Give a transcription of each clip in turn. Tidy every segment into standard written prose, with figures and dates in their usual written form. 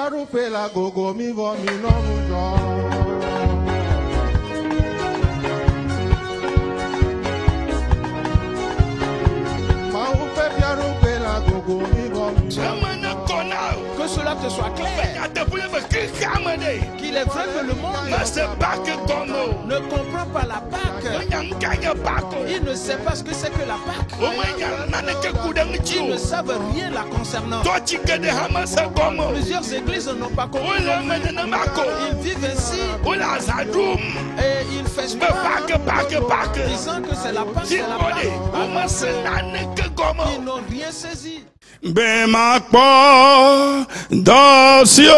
piaro pela gogo mi vo mi no mujo. Que cela te soit clair. Qu'il est vrai que le monde ne comprend pas la Pâque. Il ne sait pas ce que c'est que la Pâque. Ils ne savent rien la concernant. Plusieurs églises n'ont pas compris. Ils vivent ainsi et ils fêtent disant que c'est la Pâque, c'est la Pâque. Ils n'ont rien saisi. Bema kpo dosio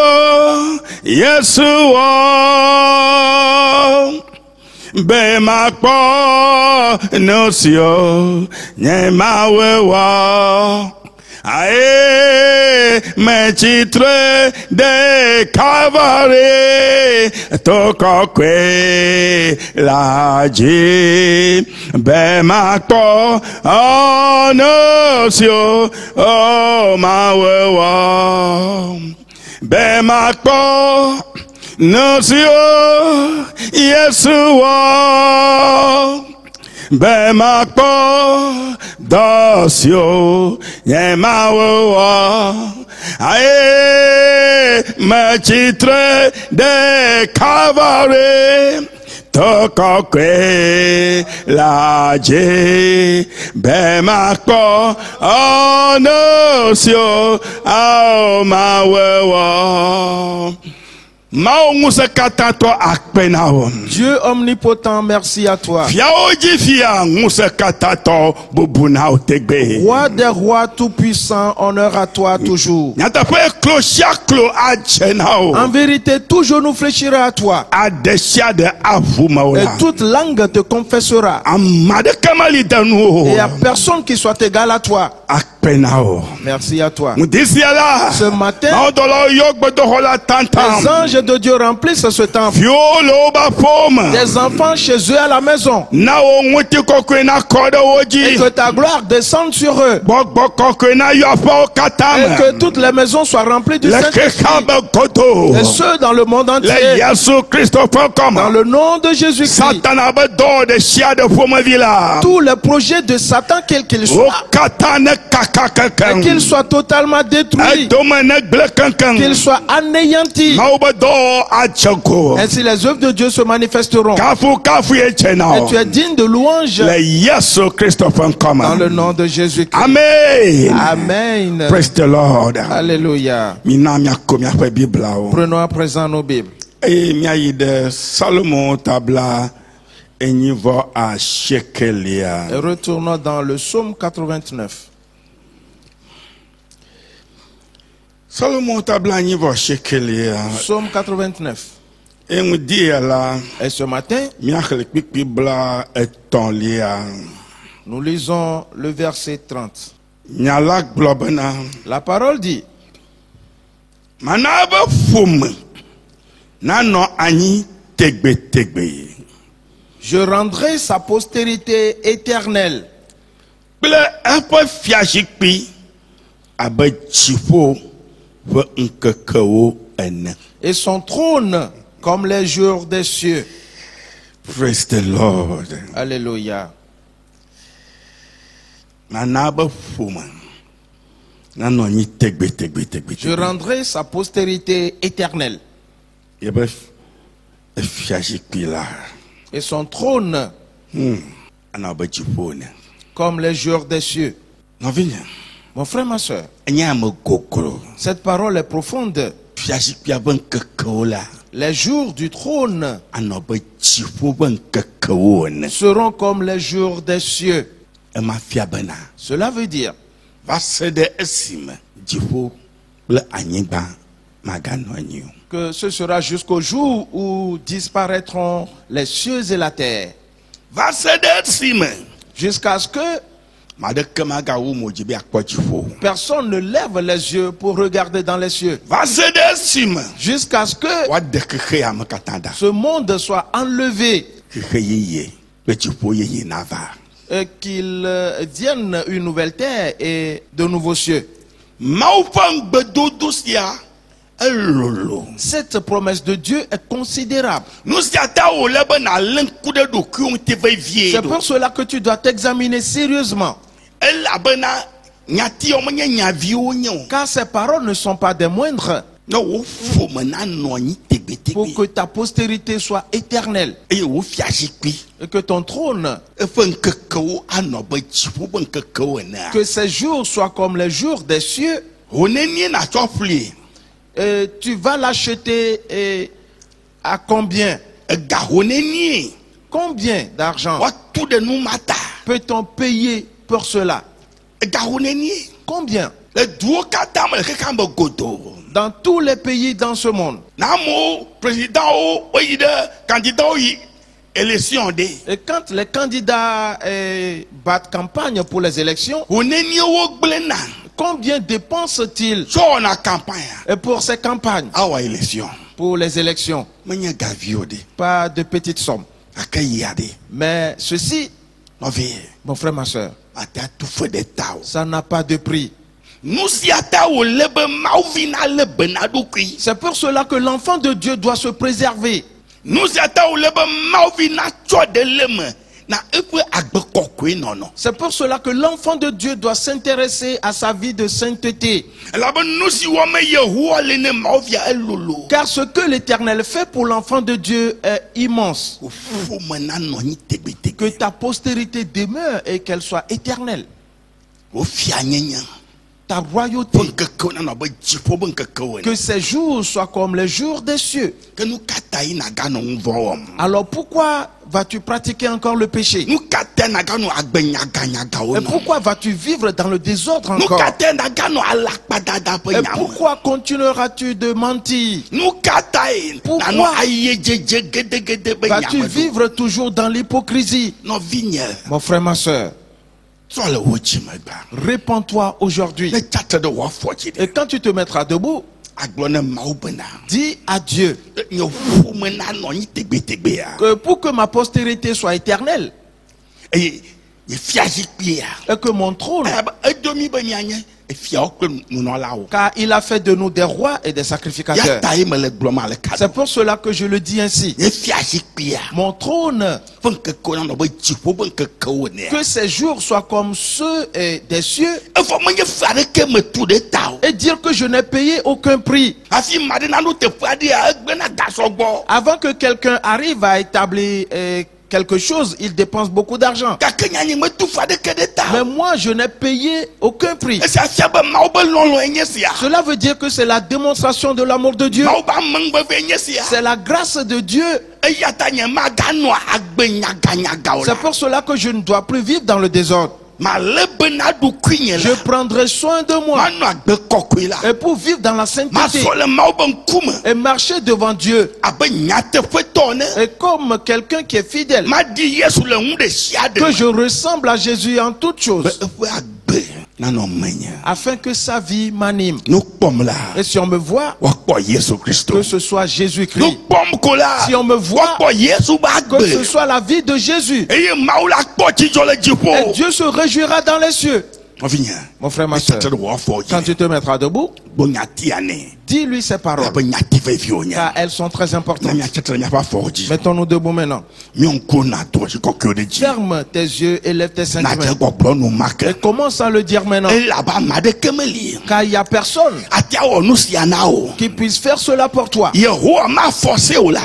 Yeshua. Bema kpo nosio nyema wewa. Ae mechitre de Calvary toko kwe laji bema kpo onosio o mawewa bema kpo nosio Yeshua. Bema kpo dosio nyema wewa. Ae mechitre de Calvary toko kwe laje. Bema kpo onosio ao mawewa. Dieu omnipotent, merci à toi. Roi des rois tout-puissant, honneur à toi toujours. En vérité, tout genou fléchira à toi. Et toute langue te confessera. Et il n'y a personne qui soit égal à toi. Merci à toi. Ce matin, les anges de Dieu remplissent ce temple. Des enfants chez eux à la maison. Et que ta gloire descende sur eux. Et que toutes les maisons soient remplies du Saint-Esprit. Et ceux dans le monde entier. Dans le nom de Jésus-Christ. Tous les projets de Satan, quels qu'ils soient, et qu'ils soient totalement détruits, qu'ils soient anéantis. Ainsi les œuvres de Dieu se manifesteront. Et tu es digne de louange. Dans le nom de Jésus-Christ. Amen. Amen. Praise the Lord. Alléluia. Prenons à présent nos Bibles. Salomon tabla enivo a shekelia. Et retournons dans le psaume 89. Salomon tabla enivo shekelia. Psaume 89. Et ce matin, nous lisons le verset 30. La parole dit: je rendrai sa postérité éternelle. Et son trône comme les jours des cieux. Praise the Lord. Alléluia. Je rendrai sa postérité éternelle. Et son trône comme les jours des cieux. Mon frère, ma soeur, cette parole est profonde. Les jours du trône seront comme les jours des cieux. Cela veut dire que ce sera jusqu'au jour où disparaîtront les cieux et la terre. Jusqu'à ce que personne ne lève les yeux pour regarder dans les cieux. Jusqu'à ce que ce monde soit enlevé et qu'il vienne une nouvelle terre et de nouveaux cieux. Cette promesse de Dieu est considérable. C'est pour cela que tu dois t'examiner sérieusement. Car ces paroles ne sont pas des moindres. Pour que ta postérité soit éternelle et que ton trône, que ces jours soient comme les jours des cieux. Et tu vas l'acheter à combien? Combien d'argent peut-on payer pour cela? Combien? Dans tous les pays dans ce monde. Et quand les candidats battent campagne pour les élections, combien dépensent-ils pour ces campagnes? Pour les élections. Pas de petites sommes. Mais ceci, mon frère, ma soeur, ça n'a pas de prix. C'est pour cela que l'enfant de Dieu doit se préserver. C'est pour cela que l'enfant de Dieu doit s'intéresser à sa vie de sainteté. Car ce que l'Éternel fait pour l'enfant de Dieu est immense. Que ta postérité demeure et qu'elle soit éternelle. Ta royauté, que ces jours soient comme les jours des cieux. Alors pourquoi vas-tu pratiquer encore le péché? Et pourquoi vas-tu vivre dans le désordre encore? Et pourquoi continueras-tu de mentir? Pourquoi vas-tu vivre toujours dans l'hypocrisie? Mon frère, ma soeur, répands-toi aujourd'hui. Et quand tu te mettras debout, dis à Dieu que pour que ma postérité soit éternelle et que mon trône, car il a fait de nous des rois et des sacrificateurs. C'est pour cela que je le dis ainsi. Mon trône, que ces jours soient comme ceux des cieux, et dire que je n'ai payé aucun prix. Avant que quelqu'un arrive à établir quelque chose, il dépense beaucoup d'argent. Mais moi, je n'ai payé aucun prix. Cela veut dire que c'est la démonstration de l'amour de Dieu. C'est la grâce de Dieu. C'est pour cela que je ne dois plus vivre dans le désordre. Je prendrai soin de moi et pour vivre dans la sainteté et marcher devant Dieu et comme quelqu'un qui est fidèle, que je ressemble à Jésus en toutes choses, afin que sa vie m'anime. Et si on me voit, que ce soit Jésus-Christ. Si on me voit, que ce soit la vie de Jésus. Et Dieu se réjouira dans les cieux. Mon frère, ma soeur, quand tu te mettras debout, dis-lui ces paroles, car elles sont très importantes. Mettons-nous debout maintenant. Ferme tes yeux et lève tes cinq mains. Et commence à le dire maintenant. Car il n'y a personne qui puisse faire cela pour toi.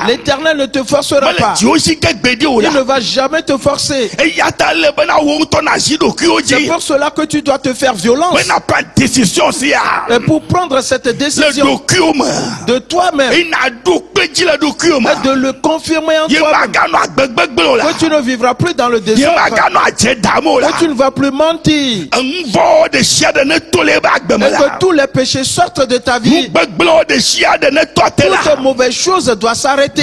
L'Éternel ne te forcera pas. Il ne va jamais te forcer. C'est pour cela que tu dois te faire violence. Et pour prendre cette décision de toi-même et de le confirmer en toi-même, que tu ne vivras plus dans le désordre, que tu ne vas plus mentir, et que tous les péchés sortent de ta vie. Toutes mauvaises choses doivent s'arrêter.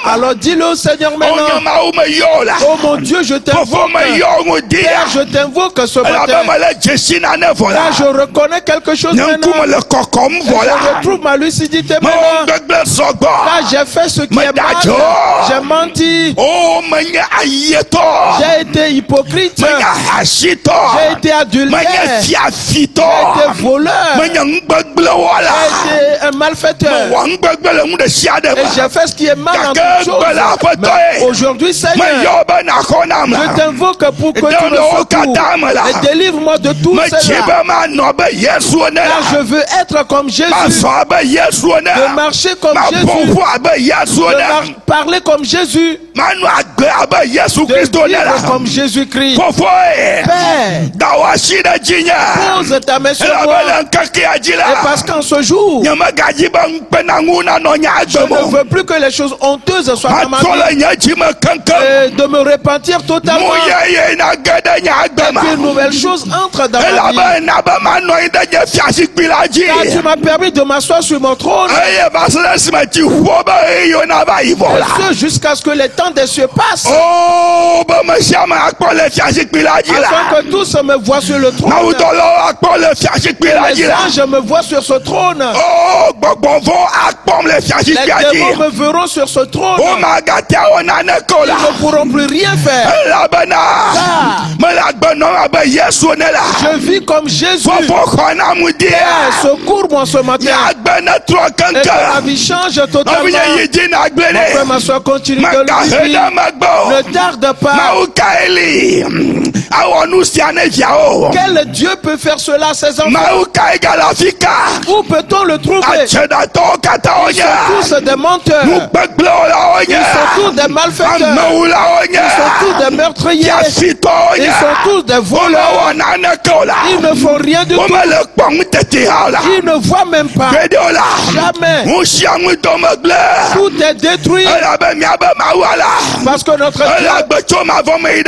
Alors dis-le au Seigneur maintenant. Oh mon Dieu, je t'invoque. Père, je t'invoque ce matin. Là, je reconnais quelque chose maintenant. je retrouve ma lucidité maintenant. Là, j'ai fait ce qui est mal. J'ai menti. J'ai été hypocrite. J'ai été adultère. J'ai été voleur. J'ai été un malfaiteur. Et j'ai fait ce qui est mal en toutes choses. Mais aujourd'hui, Seigneur, je t'invoque pour que tu me secours et délivre-moi de tout cela. Car je veux être comme Jésus, de marcher comme Jésus, de parler comme Jésus, de vivre comme Jésus-Christ. Père, pose ta main sur moi. Et parce qu'en ce jour, je ne veux plus que les choses honteuses soient dans ma vie. Et de me repentir totalement. Et qu'une nouvelle chose entre dans ma vie. Car tu m'as permis de m'asseoir sur mon trône. Et ce jusqu'à ce que les temps des cieux passent. Afin que tous me voient sur le trône. Les anges me voient sur ce trône. Les démons me verront sur ce trône. Ils ne pourront plus rien faire. Je vis comme Jésus. Secours-moi ce matin. Et que ma vie change totalement. Mon frère, ma soeur, continue de le vivre. Ne tarde pas. Quel Dieu peut faire cela à ses enfants? Où peut-on le trouver? Ils sont tous des menteurs. Ils sont tous des malfaiteurs. Ils sont tous des meurtriers. Ils sont tous des voleurs. Ils ne font rien du tout. Ils ne voient même pas. Jamais. Tout est détruit. Parce que notre Dieu vit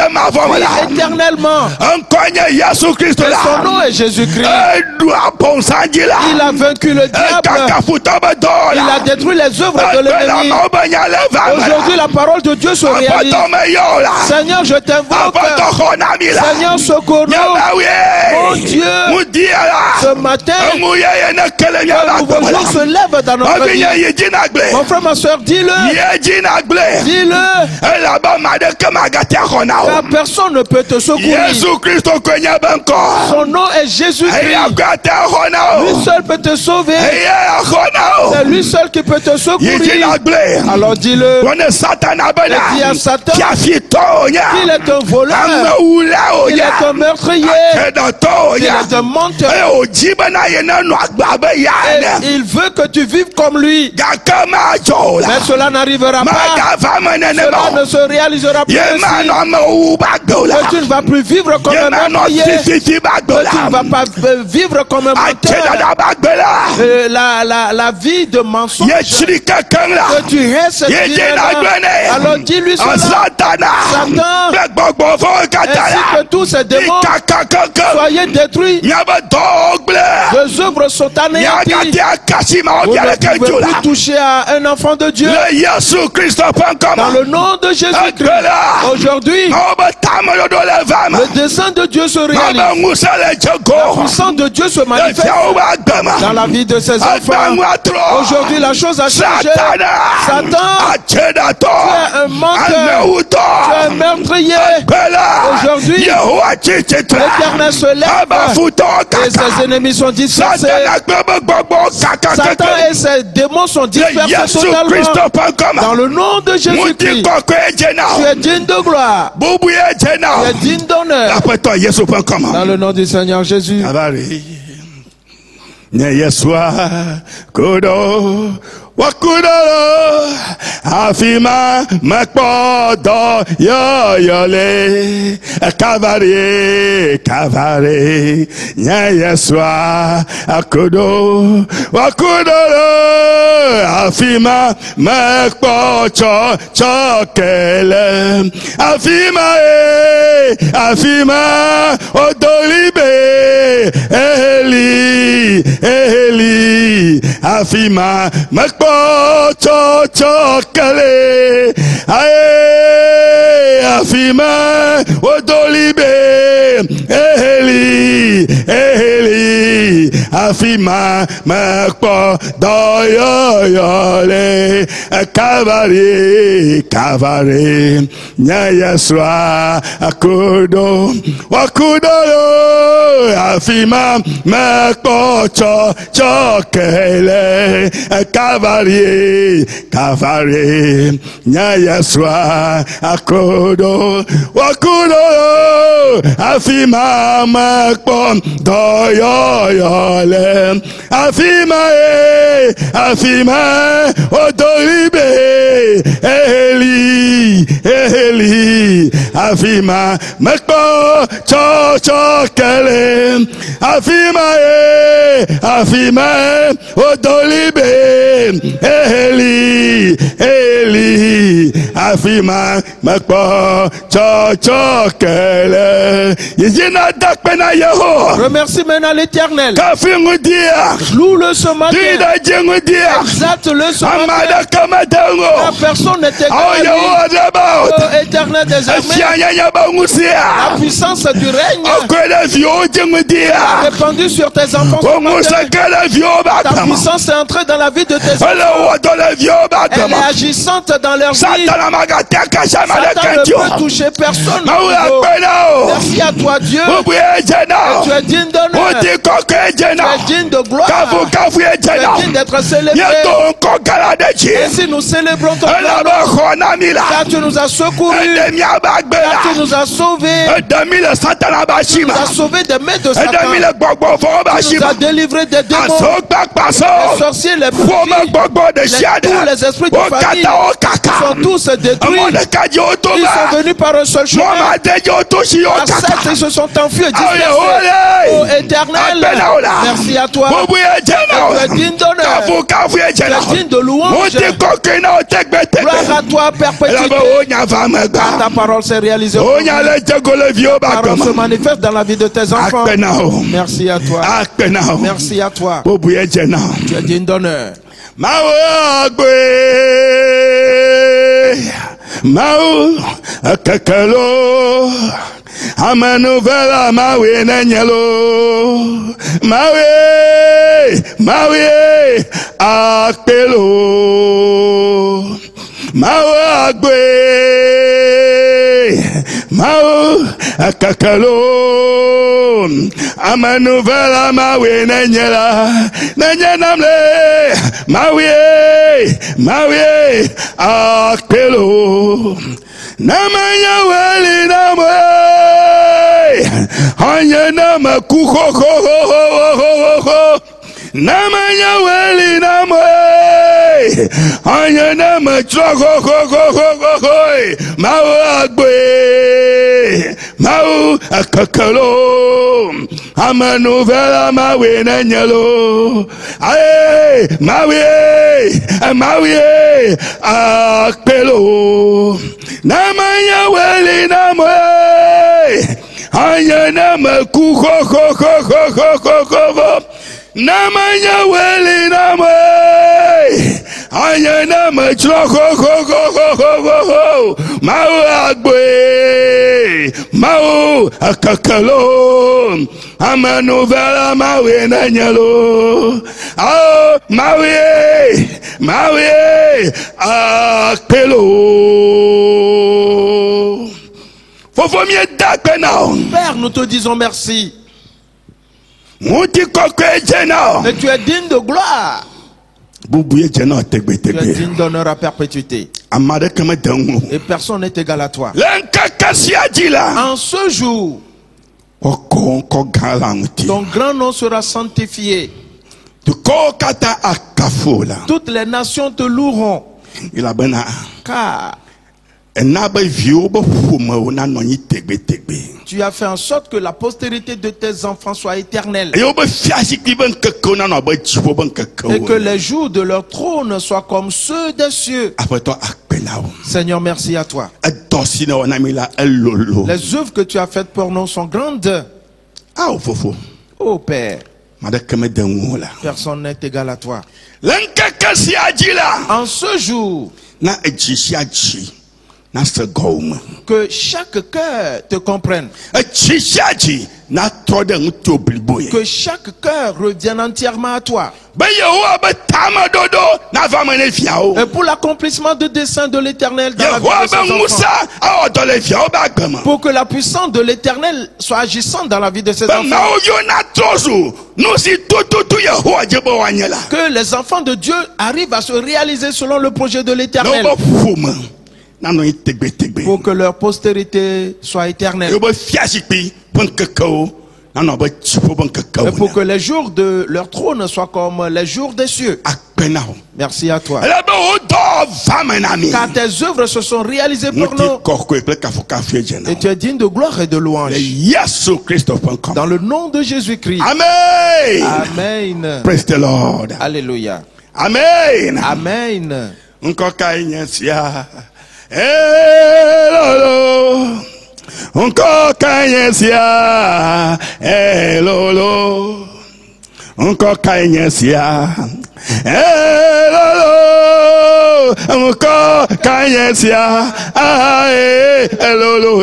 éternellement. Et son nom est Jésus-Christ. Il a vaincu le diable. Il a détruit les œuvres de l'ennemi. Aujourd'hui, la parole de Dieu se réalise. Seigneur, je t'invoque. Seigneur, secours-nous. Mon Dieu, ce matin, un nouveau jour se lève dans notre vie. Mon frère, ma soeur, dis-le. Dis-le. Car personne ne peut te secourir. Son nom est Jésus-Christ. Lui seul peut te sauver. C'est lui seul qui peut te secourir. Alors dis-le. Et dis à Satan qu'il est un voleur, qu'il est un meurtrier, qu'il est un menteur. Et il veut que tu vives comme lui. Mais cela n'arrivera pas. Cela ne se réalisera plus ainsi. Que tu ne vas plus vivre comme un meurtrier. Que tu ne vas pas vivre comme un menteur. La vie de mensonge. Que tu hais cette vie-là. Alors dis-lui cela. Satan, ainsi que tous ces démons, soyez détruits. Vos œuvres sont anéanties. Vous ne pouvez plus toucher à un enfant de Dieu. Dans le nom de Jésus-Christ, aujourd'hui, le dessein de Dieu se réalise. La puissance de Dieu se manifeste dans la vie de ses enfants. Aujourd'hui, la chose a changé. Satan, tu es un menteur, tu es un meurtrier. Aujourd'hui, l'Éternel se lève et ses ennemis sont dispersés. Satan et ses démons sont dispersés totalement. Dans le nom de Jésus-Christ, tu es digne de gloire. Tu es digne d'honneur. Dans le nom du Seigneur Jésus. Wakudoro afima makpodo yoyole kavare nya Yesua akudo wakudoro afima makpocho chokele afima odolibe eli afima makpo chokele ae afima odolibe eli afima mekpo doyoyole Calvary nya Yesua akudo wakudolo afima mekpo chokele Calvary nya Yesua akudo wakudolo afima mekpo doyoyole afima odoribe Eli afima mekpo chokele afima odolibe Eli afima mekpo chokele yina dakpena Yeho. Remercie maintenant l'Éternel. Kafingu dia. Loue-le ce matin. Tida jengu dia. Exalte-le ce matin. Amada kamadango. La personne n'est égal à lui. Oh, Éternel des armées. La puissance du règne a répandu sur tes enfants ce matin. Ta puissance est entrée dans la vie de tes enfants. Elle est agissante dans leur vie. Satan ne peut toucher personne. Merci à toi Dieu. Et tu es digne d'honneur. Tu es digne de gloire. Tu es digne d'être célébré. Ainsi nous célébrons ton gloire. Car tu nous as secourus. Car tu nous as sauvés. Tu nous as sauvés des mains de Satan. Tu nous as délivrés des démons, les sorciers, les bougies, tous les esprits de famille sont tous détruits. Ils sont venus par un seul chemin. Par sept, ils se sont enfuis et dispersés. Oh Éternel, merci à toi. Tu es digne d'honneur. Tu es digne de louange. Gloire à toi, perpétuité. Car ta parole s'est réalisée. Ta parole se manifeste dans la vie de tes enfants. Merci à toi. Merci à toi. Tu es digne d'honneur. Mau kakalo amanovela mawe nanyalo mawe akpelo mawe agbe mau kakalo amanovela mawe nanyanamle mawe akpelo namanya wali namwe anya nama kuho namanya wali namwe anya nama choko mau agbe mau akakalo amanovela mawe nanyalo aye mawe akpelo namanya wali namwe anya nama kuho namanya wali namwe anya nama choko mau agbe mau akakalo amanovela mawe nanyalo oh mawe akpelo. Père, nous te disons merci. Et tu es digne de gloire. Tu es digne d'honneur à perpétuité. Et personne n'est égal à toi. En ce jour, ton grand nom sera sanctifié. Toutes les nations te loueront. Car tu as fait en sorte que la postérité de tes enfants soit éternelle. Et que les jours de leur trône soient comme ceux des cieux. Seigneur, merci à toi. Les œuvres que tu as faites pour nous sont grandes. Oh Père, personne n'est égal à toi. En ce jour, que chaque cœur te comprenne. Que chaque cœur revienne entièrement à toi. Et pour l'accomplissement de dessein de l'Éternel dans la vie de ses enfants. Pour que la puissance de l'Éternel soit agissante dans la vie de ses enfants. Que les enfants de Dieu arrivent à se réaliser selon le projet de l'Éternel. Pour que leur postérité soit éternelle. Et pour que les jours de leur trône soient comme les jours des cieux. Merci à toi. Car tes œuvres se sont réalisées pour nous. Et tu es digne de gloire et de louange. Dans le nom de Jésus-Christ. Amen. Amen. Praise the Lord. Alléluia. Amen. Amen. Encore kanyesia, elolo. Encore kanyesia, elolo. Encore kanyesia, elolo.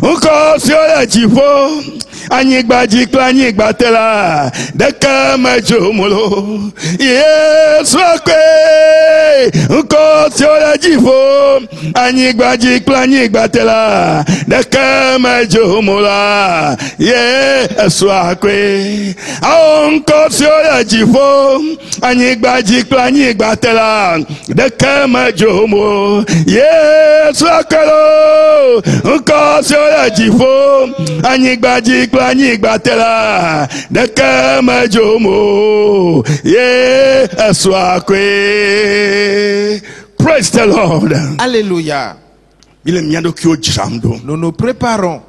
Encore sur le chiffon. Anyigba jikla anyigba tela deka majomolo Yesu akwe uko siola jifo anyigba jikla anyigba tela deka majomola Yesu akwe uko siola jifo anyigba jikla anyigba tela deka majomo Yesu akwe uko siola jifo anyigba jikla batela de kamajomo ye aswakwe. Praise the Lord. Alléluia. Nous nous préparons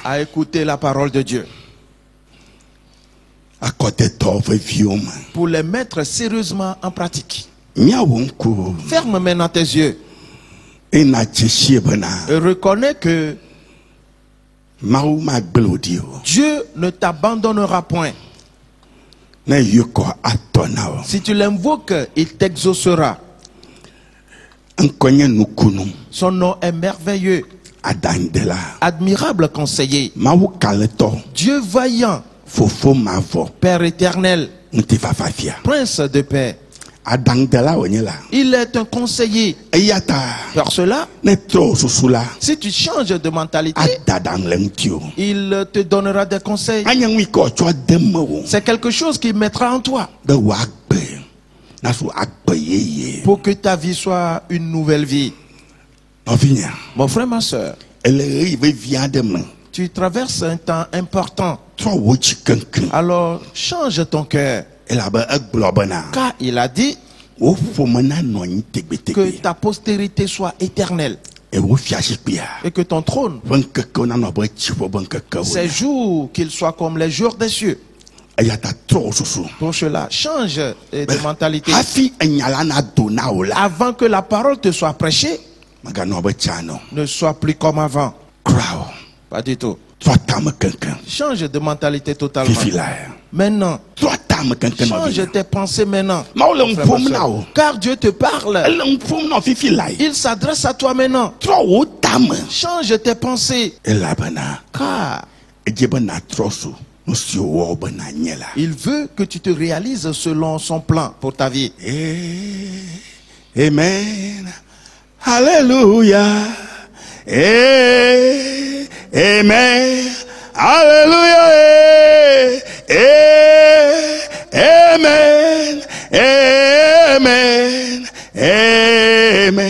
à écouter la parole de Dieu pour les mettre sérieusement en pratique. Ferme maintenant tes yeux et reconnais que Dieu ne t'abandonnera point. Si tu l'invoques, il t'exaucera. Son nom est merveilleux, admirable conseiller, Dieu vaillant, Père éternel, Prince de paix. Il est un conseiller. Par cela, si tu changes de mentalité, il te donnera des conseils. C'est quelque chose qu'il mettra en toi pour que ta vie soit une nouvelle vie. Mon frère, ma soeur, tu traverses un temps important. Alors change ton cœur. Car il a dit que ta postérité soit éternelle et que ton trône, ces jours, qu'ils soient comme les jours des cieux. Pour cela, change de mentalité. Avant que la parole te soit prêchée, ne sois plus comme avant. Pas du tout. Change de mentalité totalement. Maintenant, change tes pensées maintenant. Car Dieu te parle. Il s'adresse à toi maintenant. Change tes pensées. Car il veut que tu te réalises selon son plan pour ta vie. Amen. Alléluia. Amen. Alléluia. Amen. Amen. Amen.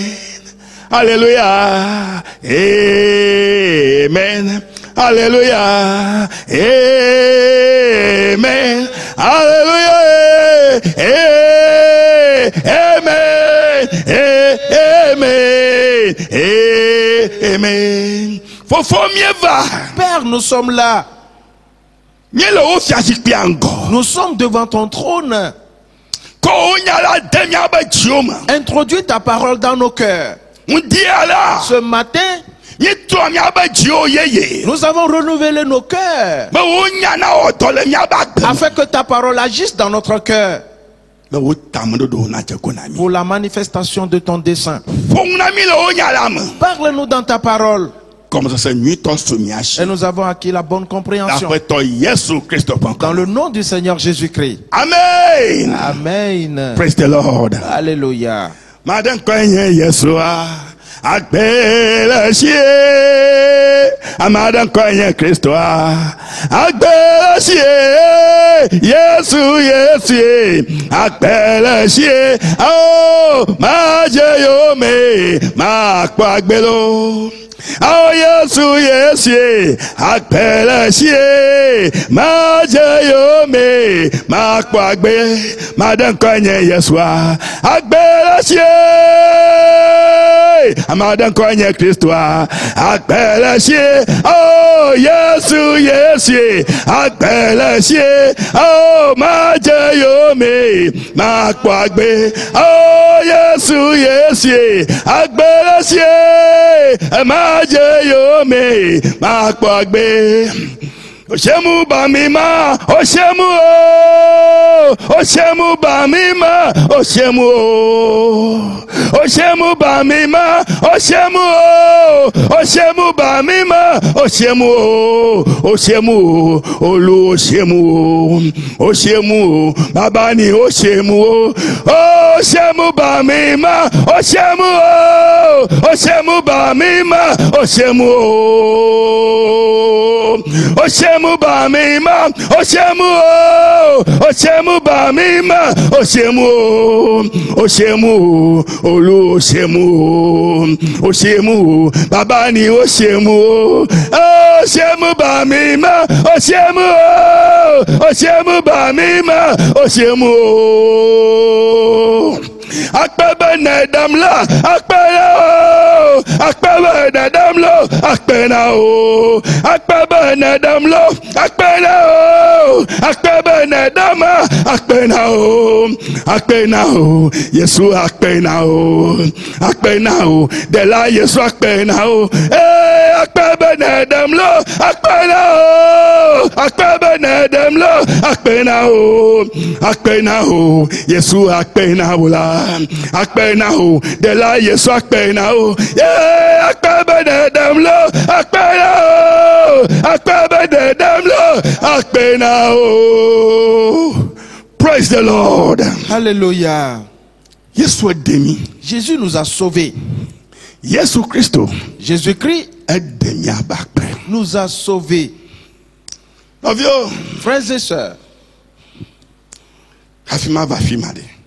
Alléluia. Amen. Alléluia. Amen. Alléluia. Amen. Amen. Amen. Père, nous sommes là. Nous sommes devant ton trône. Introduis ta parole dans nos cœurs. Ce matin, nous avons renouvelé nos cœurs afin que ta parole agisse dans notre cœur pour la manifestation de ton dessein. Parle-nous dans ta parole Et nous avons acquis la bonne compréhension. Dans le nom du Seigneur Jésus-Christ. Amen. Amen. Praise the Lord. Alléluia. Madame Koye Yeshua, Akbelasie, Madame Koye Christoa, Akbelasie, Yesu, Akbelasie, oh, Majayome, Makwagbelo. Oh Yesu, Akbelasie, Majayome, Makwagbe, Madame Koye Yeshua, Akbelasie, Madame Koye Christoa, Akbelasie, oh Yesu, Akbelasie, oh Majayome, Makwagbe, oh Yesu, Akbelasie, Majayome, Makwagbe. Oshemu bamima, Oshemu, Oshemu bamima, Oshemu, Oshemu bamima, Oshemu, Oshemu bamima, Oshemu, Oshemu, Olu Oshemu, Oshemu, Babani Oshemu, Oshemu bamima, Oshemu, Oshemu bamima, Oshemu, Oshemu bamima, Oshemu, Oshemu bamima, Oshemu, Oshemu, Olu Oshemu, Oshemu, Babani Oshemu, Oshemu bamima, Oshemu, Oshemu bamima, Oshemu. Akpebe nedamla, akpena, akpebe nedamlo, akpena o, akpebe nedamlo, akpena o, akpebe nedama, akpena o, akpena o, Yesu akpena o, akpena o, dela Yesu akpena o, akpebe nedamlo, akpena o, akpebe nedamlo, akpena o, akpena o, Yesu akpena o la. Akpenao, de la Yesu akpenao, yeah, akpebe demlo, akpenao, akpebe demlo, akpenao. Praise the Lord. Alléluia. Yesu demi. Jésus nous a sauvés. Yesu Christo. Jésus-Christ nous a sauvés. Frères et sœurs,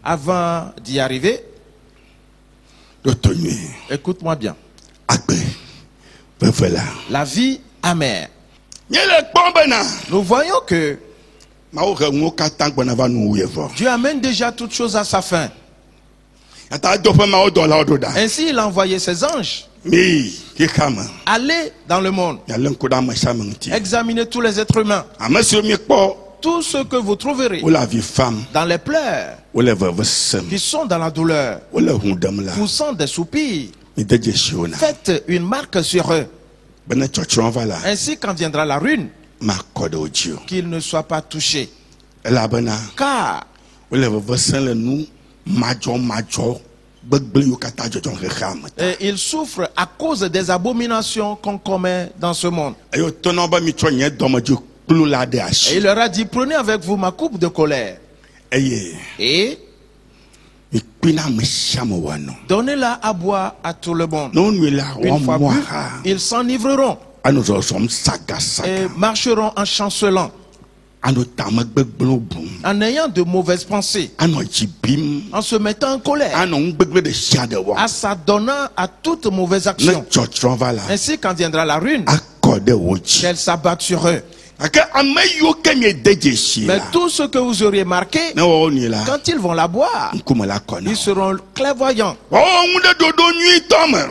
avant d'y arriver, écoute-moi bien. La vie amère. Nous voyons que Dieu amène déjà toutes choses à sa fin. Ainsi, il a envoyé ses anges aller dans le monde, examiner tous les êtres humains. Tout ce que vous trouverez dans les pleurs, qui sont dans la douleur, poussant des soupirs, faites une marque sur eux. Ainsi, quand viendra la ruine, qu'ils ne soient pas touchés. Car et ils souffrent à cause des abominations qu'on commet dans ce monde. Et il leur a dit, prenez avec vous ma coupe de colère et donnez-la à boire à tout le monde. Une fois bu, ils s'enivreront et marcheront en chancelant, en ayant de mauvaises pensées, en se mettant en colère, en s'adonnant à toute mauvaise action. Ainsi, quand viendra la ruine, qu'elle s'abatte sur eux. Mais tout ce que vous auriez marqué, quand ils vont la boire, ils seront clairvoyants.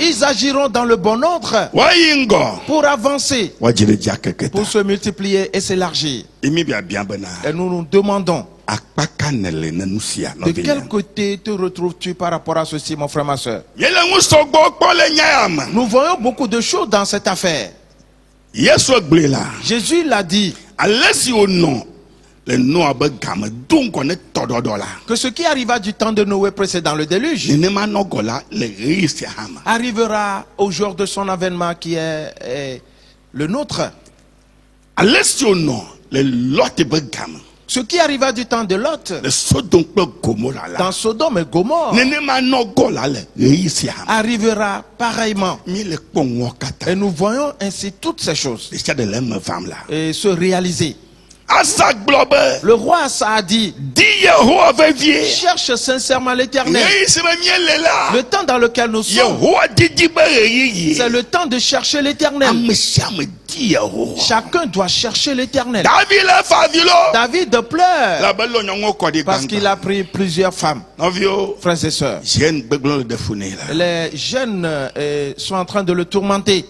Ils agiront dans le bon ordre pour avancer, pour se multiplier et s'élargir. Et nous nous demandons, de quel côté te retrouves-tu par rapport à ceci, mon frère, ma soeur? Nous voyons beaucoup de choses dans cette affaire. Jésus l'a dit. que ce qui arriva du temps de Noé précédent le déluge arrivera au jour de son avènement qui est le nôtre. Ce qui arriva du temps de Lot dans Sodome et Gomorrhe arrivera pareillement. Et nous voyons ainsi toutes ces choses et se réaliser. Le roi Asa a dit: cherche sincèrement l'Éternel. Le temps dans lequel nous sommes, c'est le temps de chercher l'Éternel. Chacun doit chercher l'Éternel. David pleure parce qu'il a pris plusieurs femmes. Frères et sœurs, les jeunes sont en train de le tourmenter.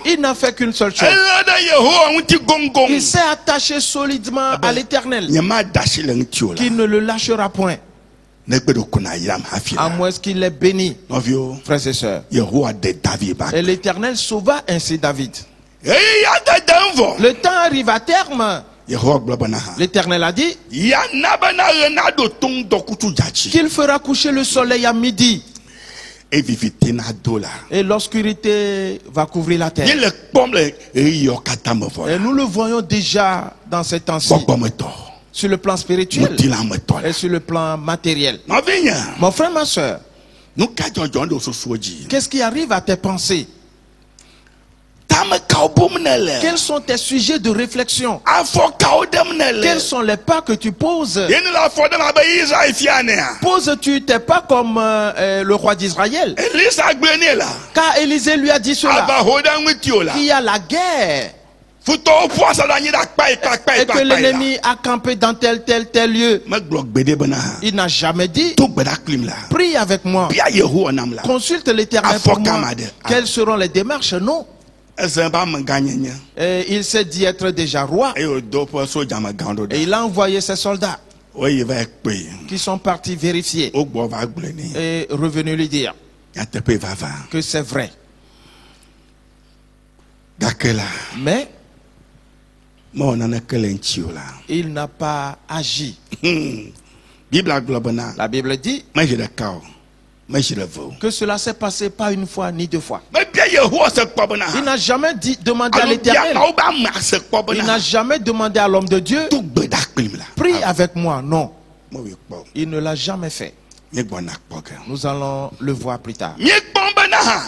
Il n'a fait qu'une seule chose. Il s'est attaché solidement à l'Éternel, qui ne le lâchera point, à moins qu'il l'ait béni. Frères et sœurs, et l'Éternel sauva ainsi David. Le temps arrive à terme. L'Éternel a dit qu'il fera coucher le soleil à midi, et l'obscurité va couvrir la terre. Et nous le voyons déjà dans ces temps-ci, sur le plan spirituel et sur le plan matériel. Mon frère, ma soeur, qu'est-ce qui arrive à tes pensées? Quels sont tes sujets de réflexion? Quels sont les pas que tu poses? Poses-tu tes pas comme le roi d'Israël? Car Élisée lui a dit cela, qu'il y a la guerre et que l'ennemi a campé dans tel lieu. Il n'a jamais dit: prie avec moi, consulte l'Éternel pour moi. Quelles seront les démarches? Non. Et il s'est dit être déjà roi, et il a envoyé ses soldats qui sont partis vérifier et revenus lui dire que c'est vrai. Mais il n'a pas agi. La Bible dit que cela s'est passé pas une fois ni deux fois. Il n'a jamais demandé à l'Éternel, il n'a jamais demandé à l'homme de Dieu: prie avec moi. Non, il ne l'a jamais fait. Nous allons le voir plus tard.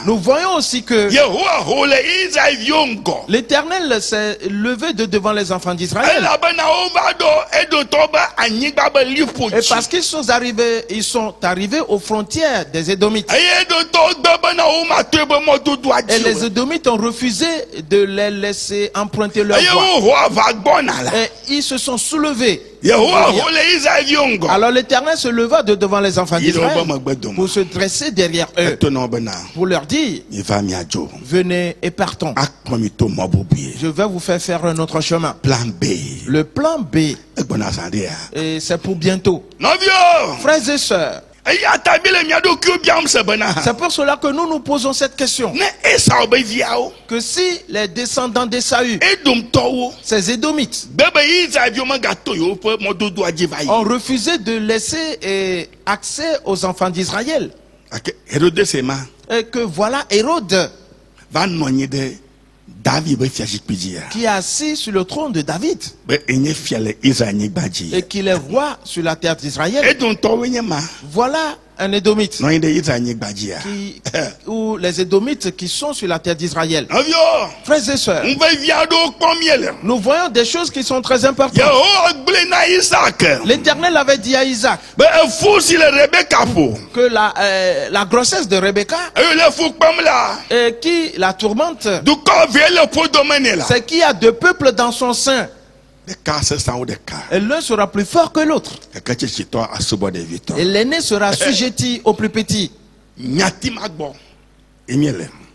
Nous voyons aussi que l'Éternel s'est levé de devant les enfants d'Israël, et parce qu'ils sont arrivés aux frontières des Édomites, et les Édomites ont refusé de les laisser emprunter leur voie, et ils se sont soulevés. Alors l'Éternel se leva de devant les enfants d'Israël pour se dresser derrière eux, pour leur dire: venez et partons. Je vais vous faire un autre chemin. Le plan B. Et c'est pour bientôt. Frères et sœurs, c'est pour cela que nous nous posons cette question. Que si les descendants d'Ésaü, ces Édomites, ont refusé de laisser accès aux enfants d'Israël, et que voilà Hérode qui est assis sur le trône de David, et qu'il est roi sur la terre d'Israël, voilà un Édomite ou les Édomites qui sont sur la terre d'Israël. Frères et sœurs, nous voyons des choses qui sont très importantes. L'Éternel avait dit à Isaac que la grossesse de Rebecca, qui la tourmente, c'est qu'il y a deux peuples dans son sein, et l'un sera plus fort que l'autre, et l'aîné sera assujetti au plus petit.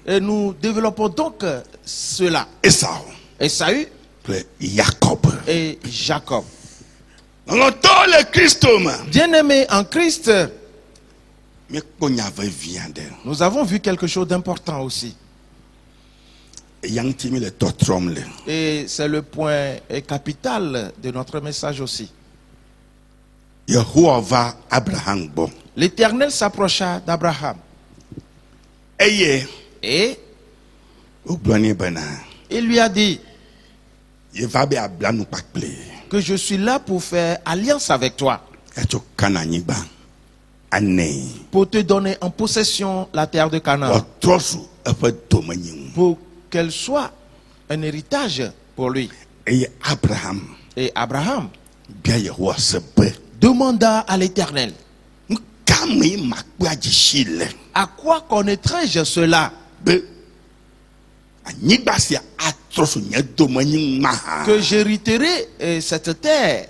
Et nous développons donc cela. Esaü et Jacob. Bien-aimés en Christ, nous avons vu quelque chose d'important aussi. Et c'est le point capital de notre message aussi. L'Éternel s'approcha d'Abraham. Et il lui a dit que je suis là pour faire alliance avec toi, pour te donner en possession la terre de Canaan, pour qu'elle soit un héritage pour lui. Et Abraham demanda à l'Éternel, à quoi connaîtrai-je cela, que j'hériterai cette terre?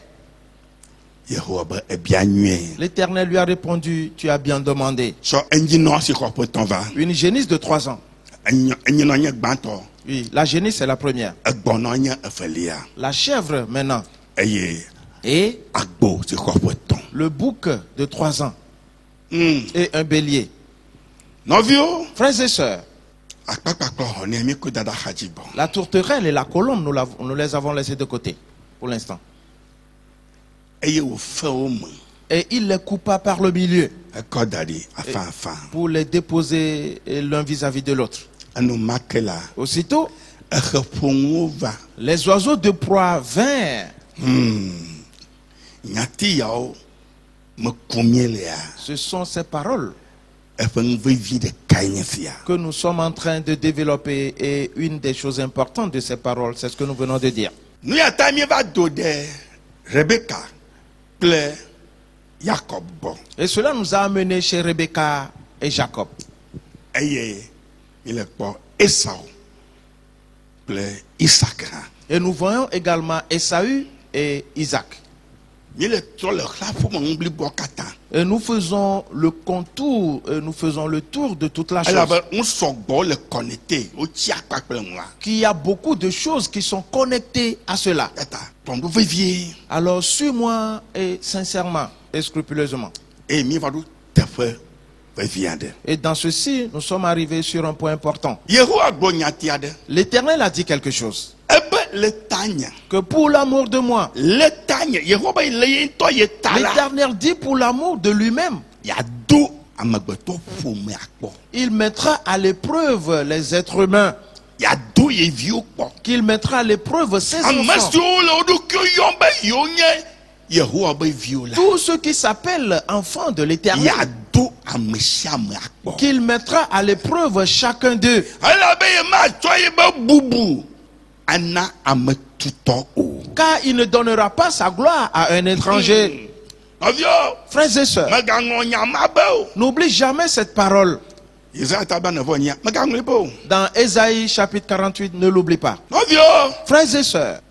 L'Éternel lui a répondu, tu as bien demandé. Une génisse de 3 ans. Oui, la génisse c'est la première. La chèvre maintenant. Et le bouc de 3 ans. Et un bélier. Frères et sœurs, la tourterelle et la colombe, nous les avons laissées de côté pour l'instant. Et il les coupa par le milieu pour les déposer l'un vis-à-vis de l'autre. Aussitôt, les oiseaux de proie vinrent. Ce sont ces paroles que nous sommes en train de développer, et une des choses importantes de ces paroles, c'est ce que nous venons de dire. Et cela nous a amenés chez Rebecca et Jacob. Et nous voyons également Esaü et Isaac. Et nous faisons le contour, nous faisons le tour de toute la chose. Qu'il y a beaucoup de choses qui sont connectées à cela. Alors suis-moi et sincèrement et scrupuleusement. Et dans ceci, nous sommes arrivés sur un point important. L'Éternel a dit quelque chose. Que pour l'amour de moi, l'Éternel dit pour l'amour de lui-même, il mettra à l'épreuve les êtres humains, qu'il mettra à l'épreuve ses enfants. Tous ceux qui s'appellent enfants de l'Éternel, qu'il mettra à l'épreuve chacun d'eux. Car il ne donnera pas sa gloire à un étranger. Frères et sœurs, n'oublie jamais cette parole. Dans Ésaïe chapitre 48, ne l'oublie pas. Frères et sœurs,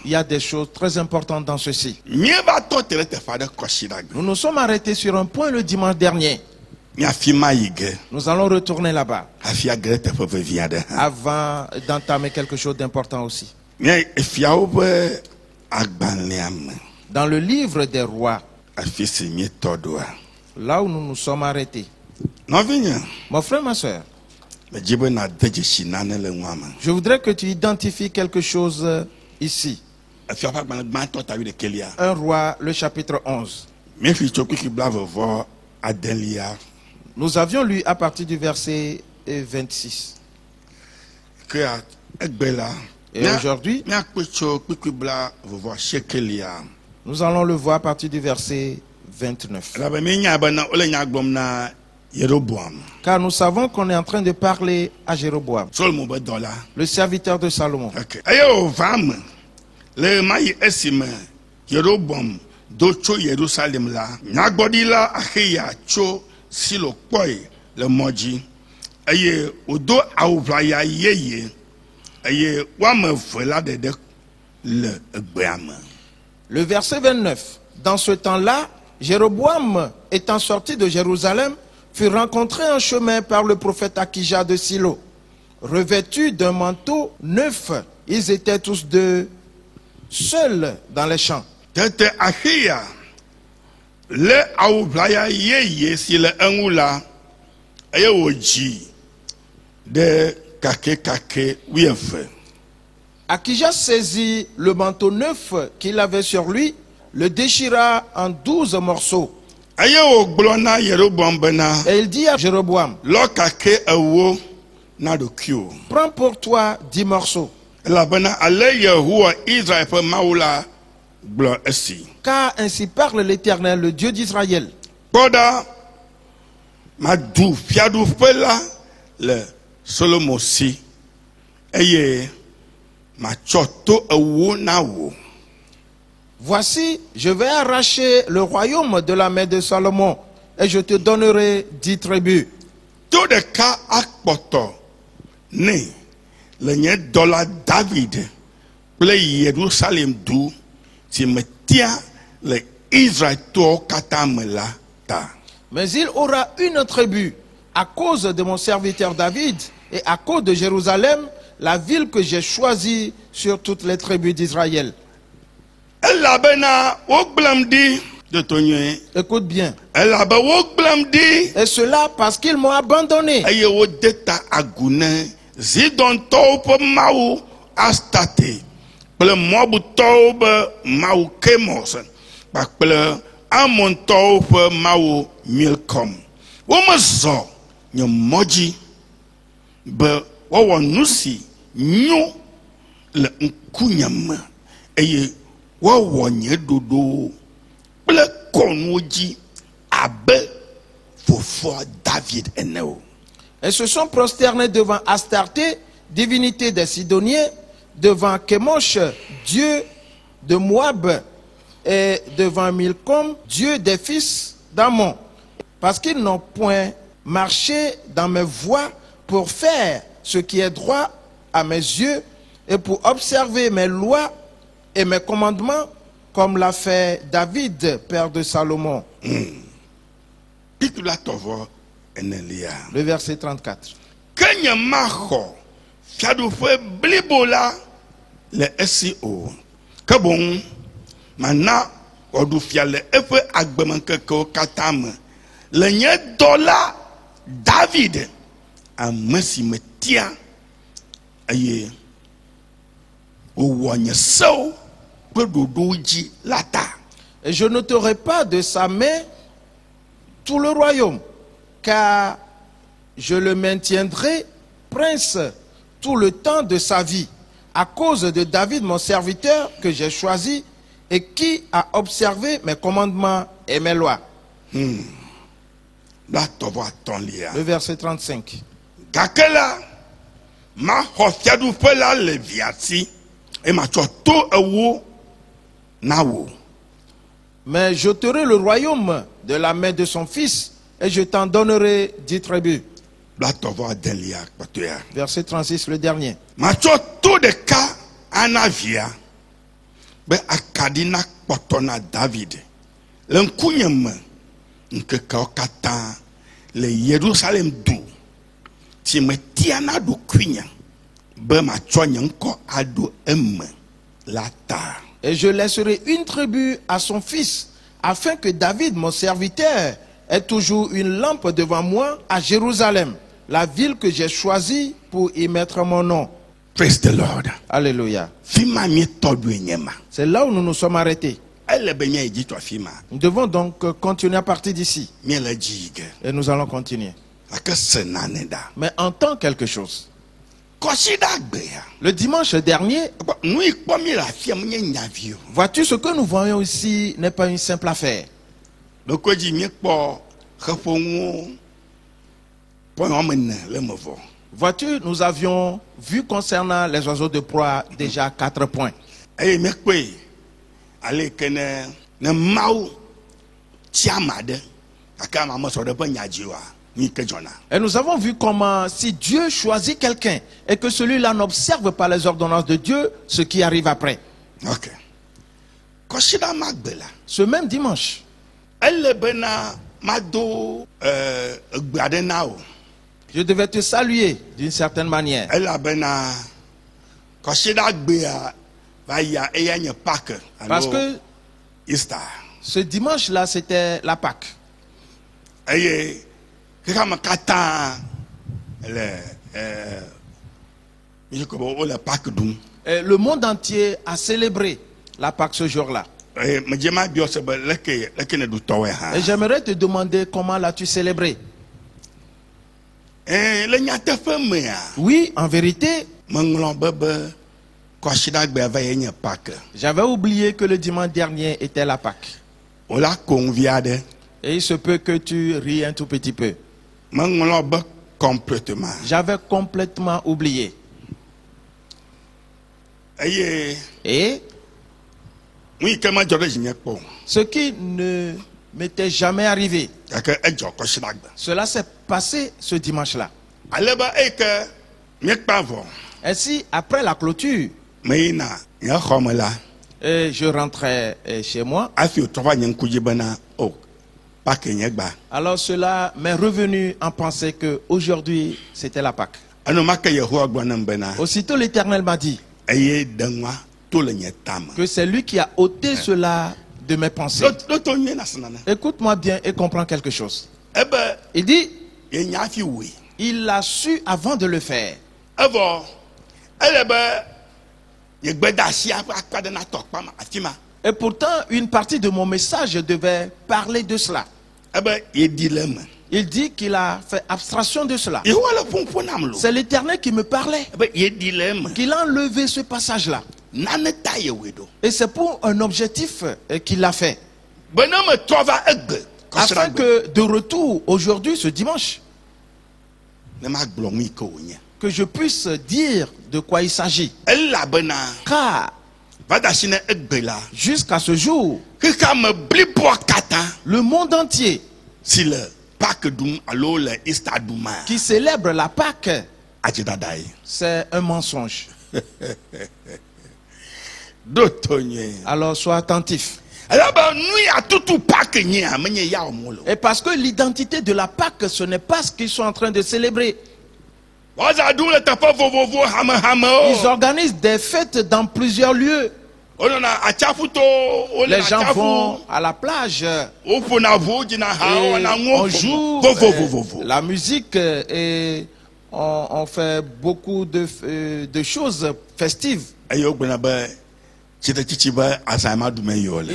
il y a des choses très importantes dans ceci. Nous nous sommes arrêtés sur un point le dimanche dernier. Nous allons retourner là-bas avant d'entamer quelque chose d'important aussi. Dans le livre des rois, là où nous nous sommes arrêtés, mon frère, ma soeur, je voudrais que tu identifies quelque chose ici. Un roi, le chapitre 11. Nous avions lu à partir du verset 26. Et aujourd'hui, nous allons le voir à partir du verset 29. Car nous savons qu'on est en train de parler à Jéroboam, le serviteur de Salomon. Silo koi le moji aye odo awuplaya yeye aye wame fela de le egbeame. Le verset 29. Dans ce temps-là, Jéroboam, étant sorti de Jérusalem, fut rencontré en chemin par le prophète Akija de Silo, revêtu d'un manteau neuf. Ils étaient tous deux seuls dans les champs. Tete Achia le awuplaya yeye si le engula aye oji de Akija saisit le manteau neuf qu'il avait sur lui, le déchira en 12 morceaux. Et il dit à Jéroboam, prends pour toi 10 morceaux. Car ainsi parle l'Éternel, le Dieu d'Israël. Voici, je vais arracher le royaume de la main de Salomon et je te donnerai 10 tribus. Tout le cas akpoto ne le nye dollar David ple Jerusalem du si me tient le Israël to katamela ta. Mais il aura une tribu à cause de mon serviteur David et à cause de Jérusalem, la ville que j'ai choisie sur toutes les tribus d'Israël. Écoute bien. Et cela parce qu'ils m'ont abandonné. Et se sont prosternés devant Astarté, divinité des Sidoniens, devant Kémosh, dieu de Moab, et devant Milcom, dieu des fils d'Ammon, parce qu'ils n'ont point marché dans mes voies pour faire ce qui est droit à mes yeux et pour observer mes lois et mes commandements, comme l'a fait David, père de Salomon. Le verset 34. David a mercy me tient aye o so. Et je n'ôterai pas de sa main tout le royaume, car je le maintiendrai prince tout le temps de sa vie, à cause de David mon serviteur que j'ai choisi et qui a observé mes commandements et mes lois. Le verset 35. Mais j'ôterai le royaume de la main de son fils et je t'en donnerai 10 tribus. Verset 36, le dernier. Et je laisserai une tribu à son fils, afin que David, mon serviteur, ait toujours une lampe devant moi à Jérusalem, la ville que j'ai choisie pour y mettre mon nom. Praise the Lord. Alléluia. C'est là où nous nous sommes arrêtés. Nous devons donc continuer à partir d'ici. Et nous allons continuer. Mais entends quelque chose. Le dimanche dernier, vois-tu, ce que nous voyons ici n'est pas une simple affaire. Vois-tu, nous avions vu concernant les oiseaux de proie déjà 4 points. Et nous avons vu comment si Dieu choisit quelqu'un et que celui-là n'observe pas les ordonnances de Dieu, ce qui arrive après. Ce même dimanche, je devais te saluer d'une certaine manière. Parce que ce dimanche-là, c'était la Pâque. le monde entier a célébré la Pâque ce jour-là. Et j'aimerais te demander comment l'as-tu célébré? Oui, en vérité, j'avais oublié que le dimanche dernier était la Pâque. Et il se peut que tu ris un tout petit peu. J'avais complètement oublié. Et ce qui ne m'était jamais arrivé, cela s'est passé ce dimanche-là. Ainsi, après la clôture, je rentrais chez moi. Alors cela m'est revenu en pensée qu'aujourd'hui c'était la Pâque. Aussitôt l'Éternel m'a dit que c'est lui qui a ôté cela de mes pensées. Écoute-moi bien et comprends quelque chose. Il dit, il l'a su avant de le faire. Et pourtant, une partie de mon message devait parler de cela. Il dit qu'il a fait abstraction de cela. C'est l'Éternel qui me parlait. Qu'il a enlevé ce passage-là. Et c'est pour un objectif qu'il l'a fait. Afin que de retour aujourd'hui, ce dimanche, que je puisse dire de quoi il s'agit. Car jusqu'à ce jour, le monde entier qui célèbre la Pâque, c'est un mensonge. Alors sois attentif. Et parce que l'identité de la Pâque, ce n'est pas ce qu'ils sont en train de célébrer. Ils organisent des fêtes dans plusieurs lieux. Les gens vont à la plage et on joue la musique et on fait beaucoup de choses festives. Ils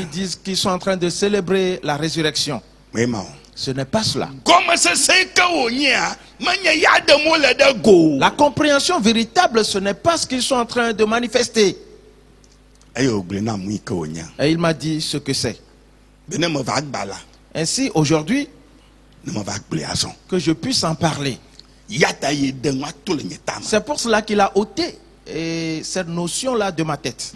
disent qu'ils sont en train de célébrer la résurrection. Ce n'est pas cela. La compréhension véritable, ce n'est pas ce qu'ils sont en train de manifester. Et il m'a dit ce que c'est. Ainsi, aujourd'hui, que je puisse en parler. C'est pour cela qu'il a ôté cette notion-là de ma tête.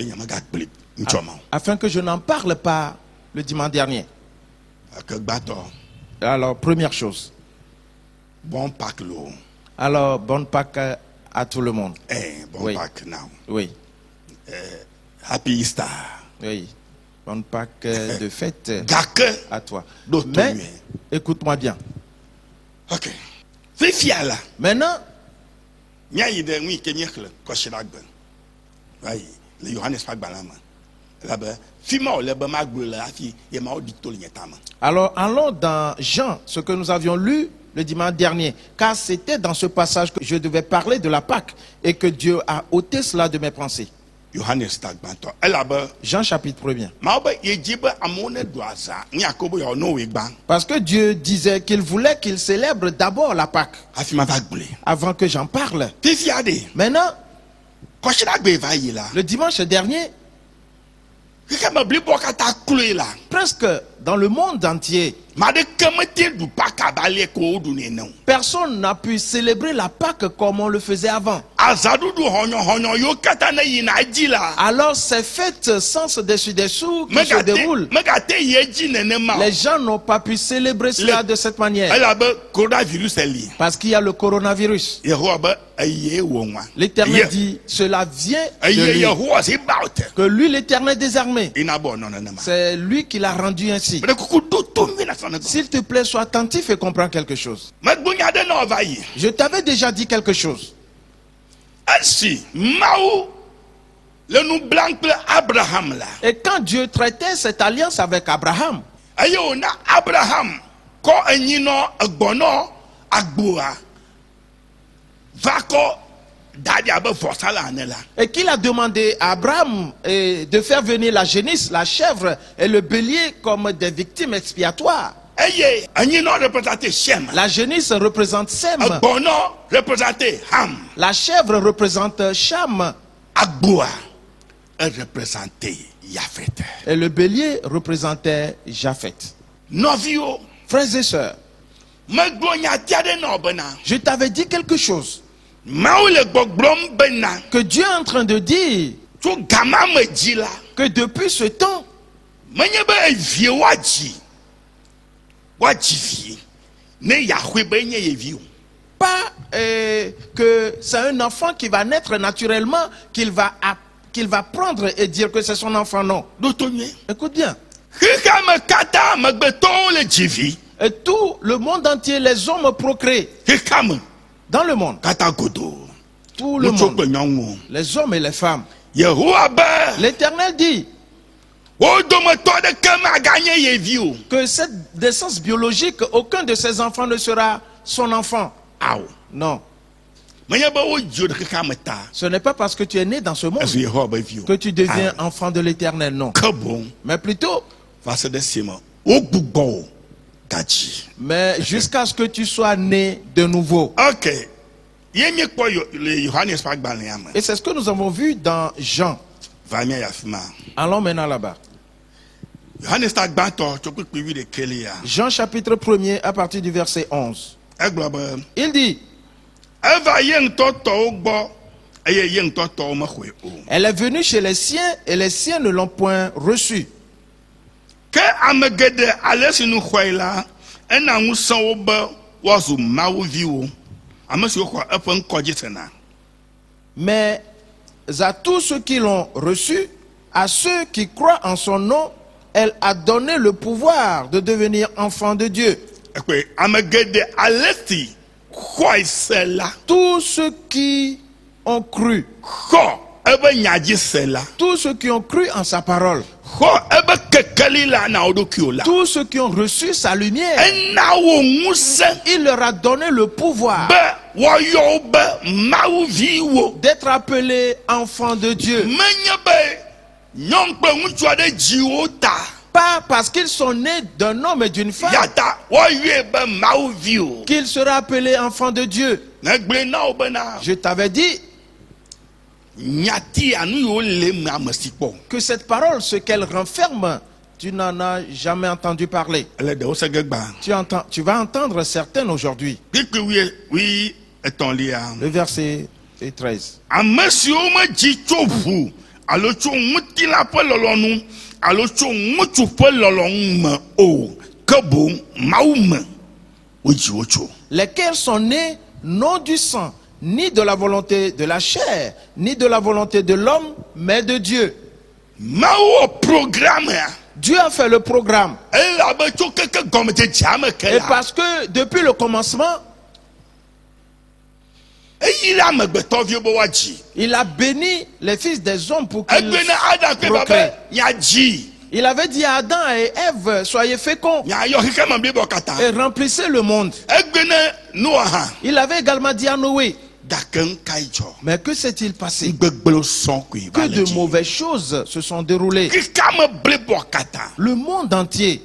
Afin que je n'en parle pas le dimanche dernier. Alors, première chose. Alors, bonne Pâque à tout le monde. Bonne Pâque now. Oui. Happy Easter. Oui. Bonne Pâque de fête à toi. Mais, écoute-moi bien. Ok. Maintenant, alors allons dans Jean, ce que nous avions lu le dimanche dernier, car c'était dans ce passage que je devais parler de la Pâque et que Dieu a ôté cela de mes pensées. Jean chapitre 1er. Parce que Dieu disait qu'il voulait qu'il célèbre d'abord la Pâque avant que j'en parle. Maintenant, le dimanche dernier, presque dans le monde entier, personne n'a pu célébrer la Pâque comme on le faisait avant. Alors ces fêtes sans dessus-dessous qui se déroulent, les gens n'ont pas pu célébrer cela de cette manière. Parce qu'il y a le coronavirus. L'Éternel dit, cela vient de lui. Que lui, l'Éternel des armées, c'est lui qui l'a rendu ainsi. S'il te plaît, sois attentif et comprends quelque chose. Je t'avais déjà dit quelque chose. Et quand Dieu traitait cette alliance avec Abraham, Et qu'il a demandé à Abraham de faire venir la génisse, la chèvre et le bélier comme des victimes expiatoires. La génisse représente Sem. La chèvre représente Cham. Et le bélier représentait Japhet. Frères et sœurs, je t'avais dit quelque chose. Que Dieu est en train de dire que depuis ce temps, pas que c'est un enfant qui va naître naturellement, qu'il va prendre et dire que c'est son enfant, non. Écoute bien. Et tout le monde entier, les hommes procréent. Dans le monde. Tout le monde. Les hommes et les femmes. L'Éternel dit que cette naissance biologique, aucun de ses enfants ne sera son enfant. Non. Ce n'est pas parce que tu es né dans ce monde que tu deviens enfant de l'Éternel, non. Mais plutôt, mais jusqu'à ce que tu sois né de nouveau. Ok. Et c'est ce que nous avons vu dans Jean. Allons maintenant là-bas. Jean chapitre 1er à partir du verset 11. Il dit: elle est venue chez les siens et les siens ne l'ont point reçue. Mais à tous ceux qui l'ont reçu, à ceux qui croient en son nom, elle a donné le pouvoir de devenir enfants de Dieu. Tous ceux qui ont cru. Tous ceux qui ont cru en sa parole. Tous ceux qui ont reçu sa lumière. Il leur a donné le pouvoir d'être appelés enfants de Dieu. Pas parce qu'ils sont nés d'un homme et d'une femme qu'ils seraient appelés enfants de Dieu. Je t'avais dit que cette parole, ce qu'elle renferme, tu n'en as jamais entendu parler. Tu vas entendre certaines aujourd'hui. Le verset 13. Lesquels sont nés non du sang, ni de la volonté de la chair, ni de la volonté de l'homme, mais de Dieu. Dieu a fait le programme. Et parce que depuis le commencement, il a béni les fils des hommes pour qu'ils procréent. Il avait dit à Adam et Ève, soyez féconds et remplissez le monde. Il avait également dit à Noé. Mais que s'est-il passé? Que de mauvaises choses se sont déroulées. Le monde entier.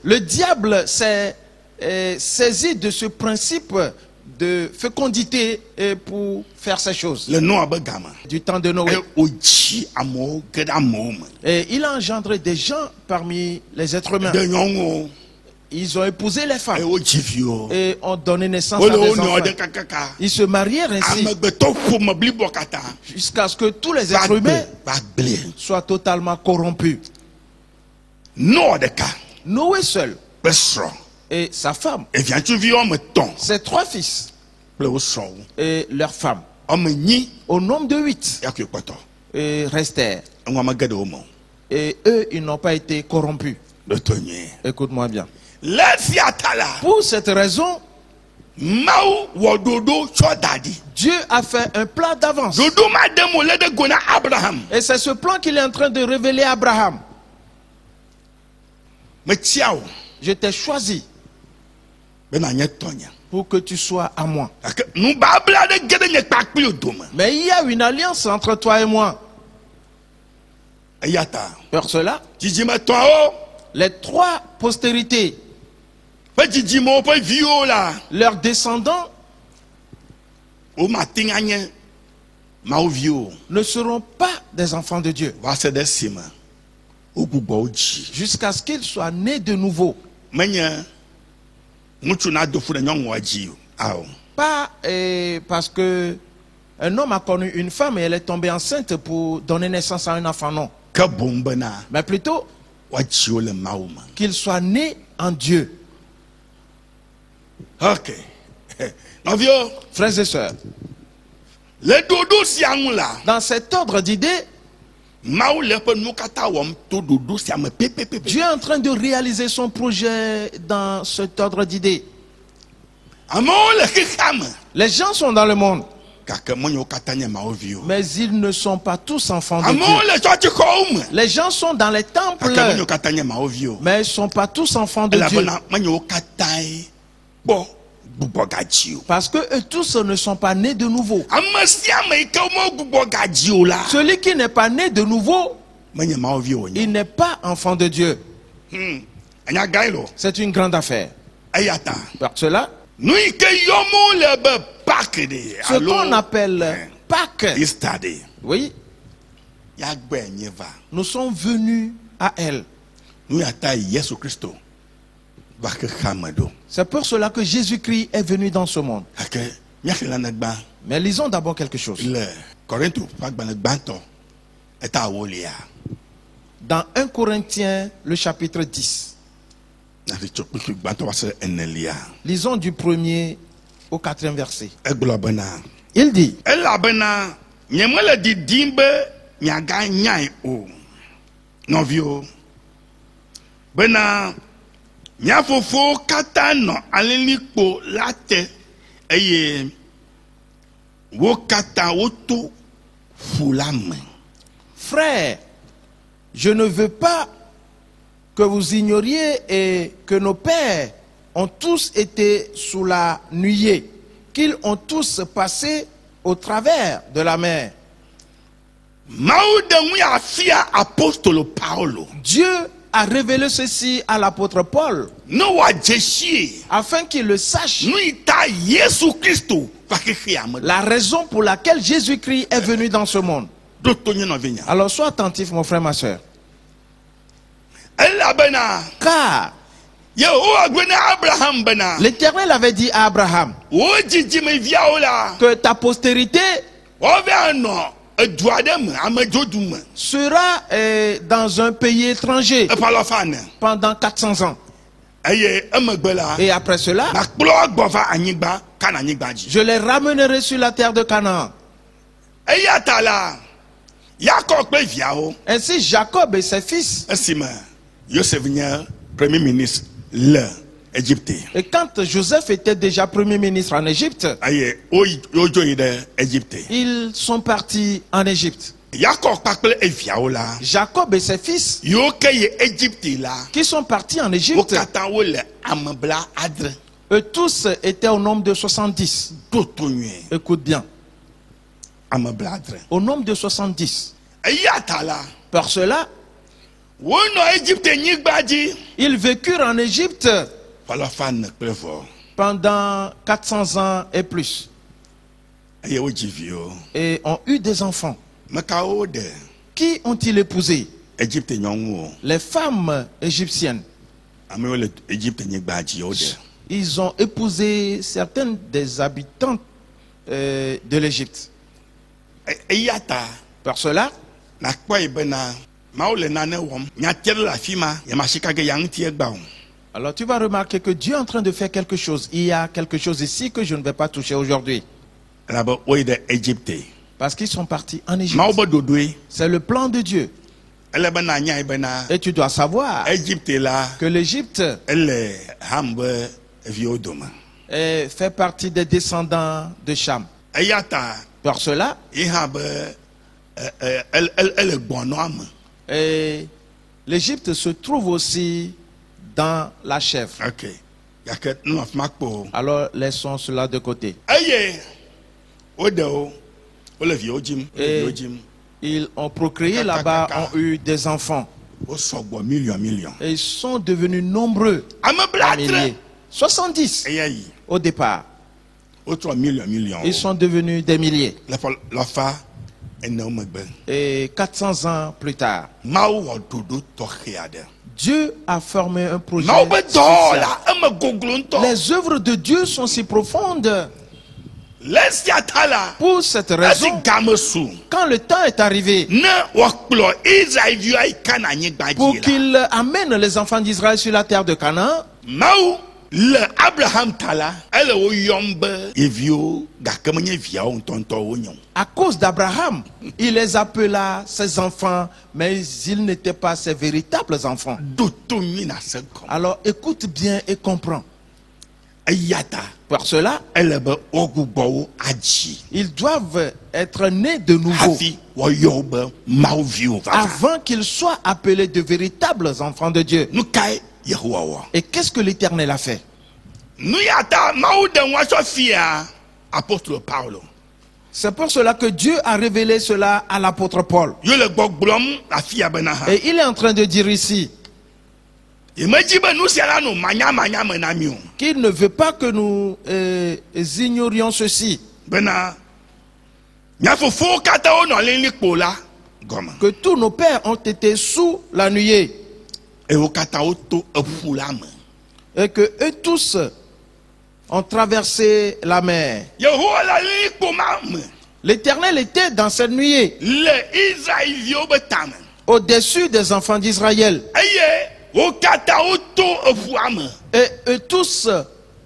Le diable s'est saisi de ce principe de fécondité pour faire ces choses. Du temps de Noé. Et il a engendré des gens parmi les êtres humains. Ils ont épousé les femmes et ont donné naissance à des enfants. Ils se marièrent ainsi jusqu'à ce que tous les êtres humains soient totalement corrompus. Noé seul et sa femme, ses 3 fils et leurs femmes, au nombre de 8, et restèrent. Et eux, ils n'ont pas été corrompus. Écoute-moi bien. Pour cette raison, Dieu a fait un plan d'avance. Et c'est ce plan qu'il est en train de révéler à Abraham. Je t'ai choisi. pour que tu sois à moi. Mais il y a une alliance entre toi et moi. Pour cela, les trois postérités, leurs descendants, ne seront pas des enfants de Dieu jusqu'à ce qu'ils soient nés de nouveau. Pas parce que un homme a connu une femme et elle est tombée enceinte pour donner naissance à un enfant, non. Mais plutôt qu'il soit né en Dieu. Ok. Frères et sœurs, dans cet ordre d'idées, Dieu est en train de réaliser son projet dans cet ordre d'idées. Les gens sont dans le monde, mais ils ne sont pas tous enfants de Dieu. Les gens sont dans les temples, mais ils ne sont pas tous enfants de Dieu. Parce que eux tous ne sont pas nés de nouveau. Celui qui n'est pas né de nouveau, il n'est pas enfant de Dieu. C'est une grande affaire. Pour cela, ce qu'on appelle Pâques, oui, nous sommes venus à elle. C'est pour cela que Jésus-Christ est venu dans ce monde. Mais lisons d'abord quelque chose. Dans 1 Corinthiens, le chapitre 10. Lisons du 1er au 4e verset. Il dit: Frères, je ne veux pas que vous ignoriez et que nos pères ont tous été sous la nuée, qu'ils ont tous passé au travers de la mer. Dieu a révélé ceci à l'apôtre Paul afin qu'il le sache, la raison pour laquelle Jésus-Christ est venu dans ce monde. Alors sois attentif, mon frère, ma soeur. Car l'Éternel avait dit à Abraham que ta postérité sera dans un pays étranger pendant 400 ans. Et après cela, je les ramènerai sur la terre de Canaan. Ainsi Jacob et ses fils. Et quand Joseph était déjà premier ministre en Égypte, ils sont partis en Égypte. Jacob et ses fils qui sont partis en Égypte, eux tous étaient au nombre de 70. Écoute bien. Au nombre de 70. Par cela, ils vécurent en Égypte pendant 400 ans et plus. Et ont eu des enfants. Qui ont-ils épousé? Les femmes égyptiennes. Ils ont épousé certaines des habitantes de l'Égypte. Par cela, alors tu vas remarquer que Dieu est en train de faire quelque chose. Il y a quelque chose ici que je ne vais pas toucher aujourd'hui. Parce qu'ils sont partis en Égypte. C'est le plan de Dieu. Et tu dois savoir que l'Égypte fait partie des descendants de Cham. Par cela, et l'Égypte se trouve aussi dans la chèvre. Alors laissons cela de côté. Et ils ont procréé là-bas, ont eu des enfants. Et ils sont devenus nombreux. Milliers. 70 au départ. Ils sont devenus des milliers. Et 400 ans plus tard, Dieu a formé un projet spécial. Les œuvres de Dieu sont si profondes. Pour cette raison, quand le temps est arrivé pour qu'il amène les enfants d'Israël sur la terre de Canaan, à cause d'Abraham, il les appela ses enfants, mais ils n'étaient pas ses véritables enfants. Alors écoute bien et comprends. Pour cela, ils doivent être nés de nouveau avant qu'ils soient appelés de véritables enfants de Dieu. Et qu'est-ce que l'Éternel a fait? C'est pour cela que Dieu a révélé cela à l'apôtre Paul. Et il est en train de dire ici qu'il ne veut pas que nous ignorions ceci. Que tous nos pères ont été sous la nuée. Et que eux tous ont traversé la mer. L'Éternel était dans cette nuée au-dessus des enfants d'Israël. Et eux tous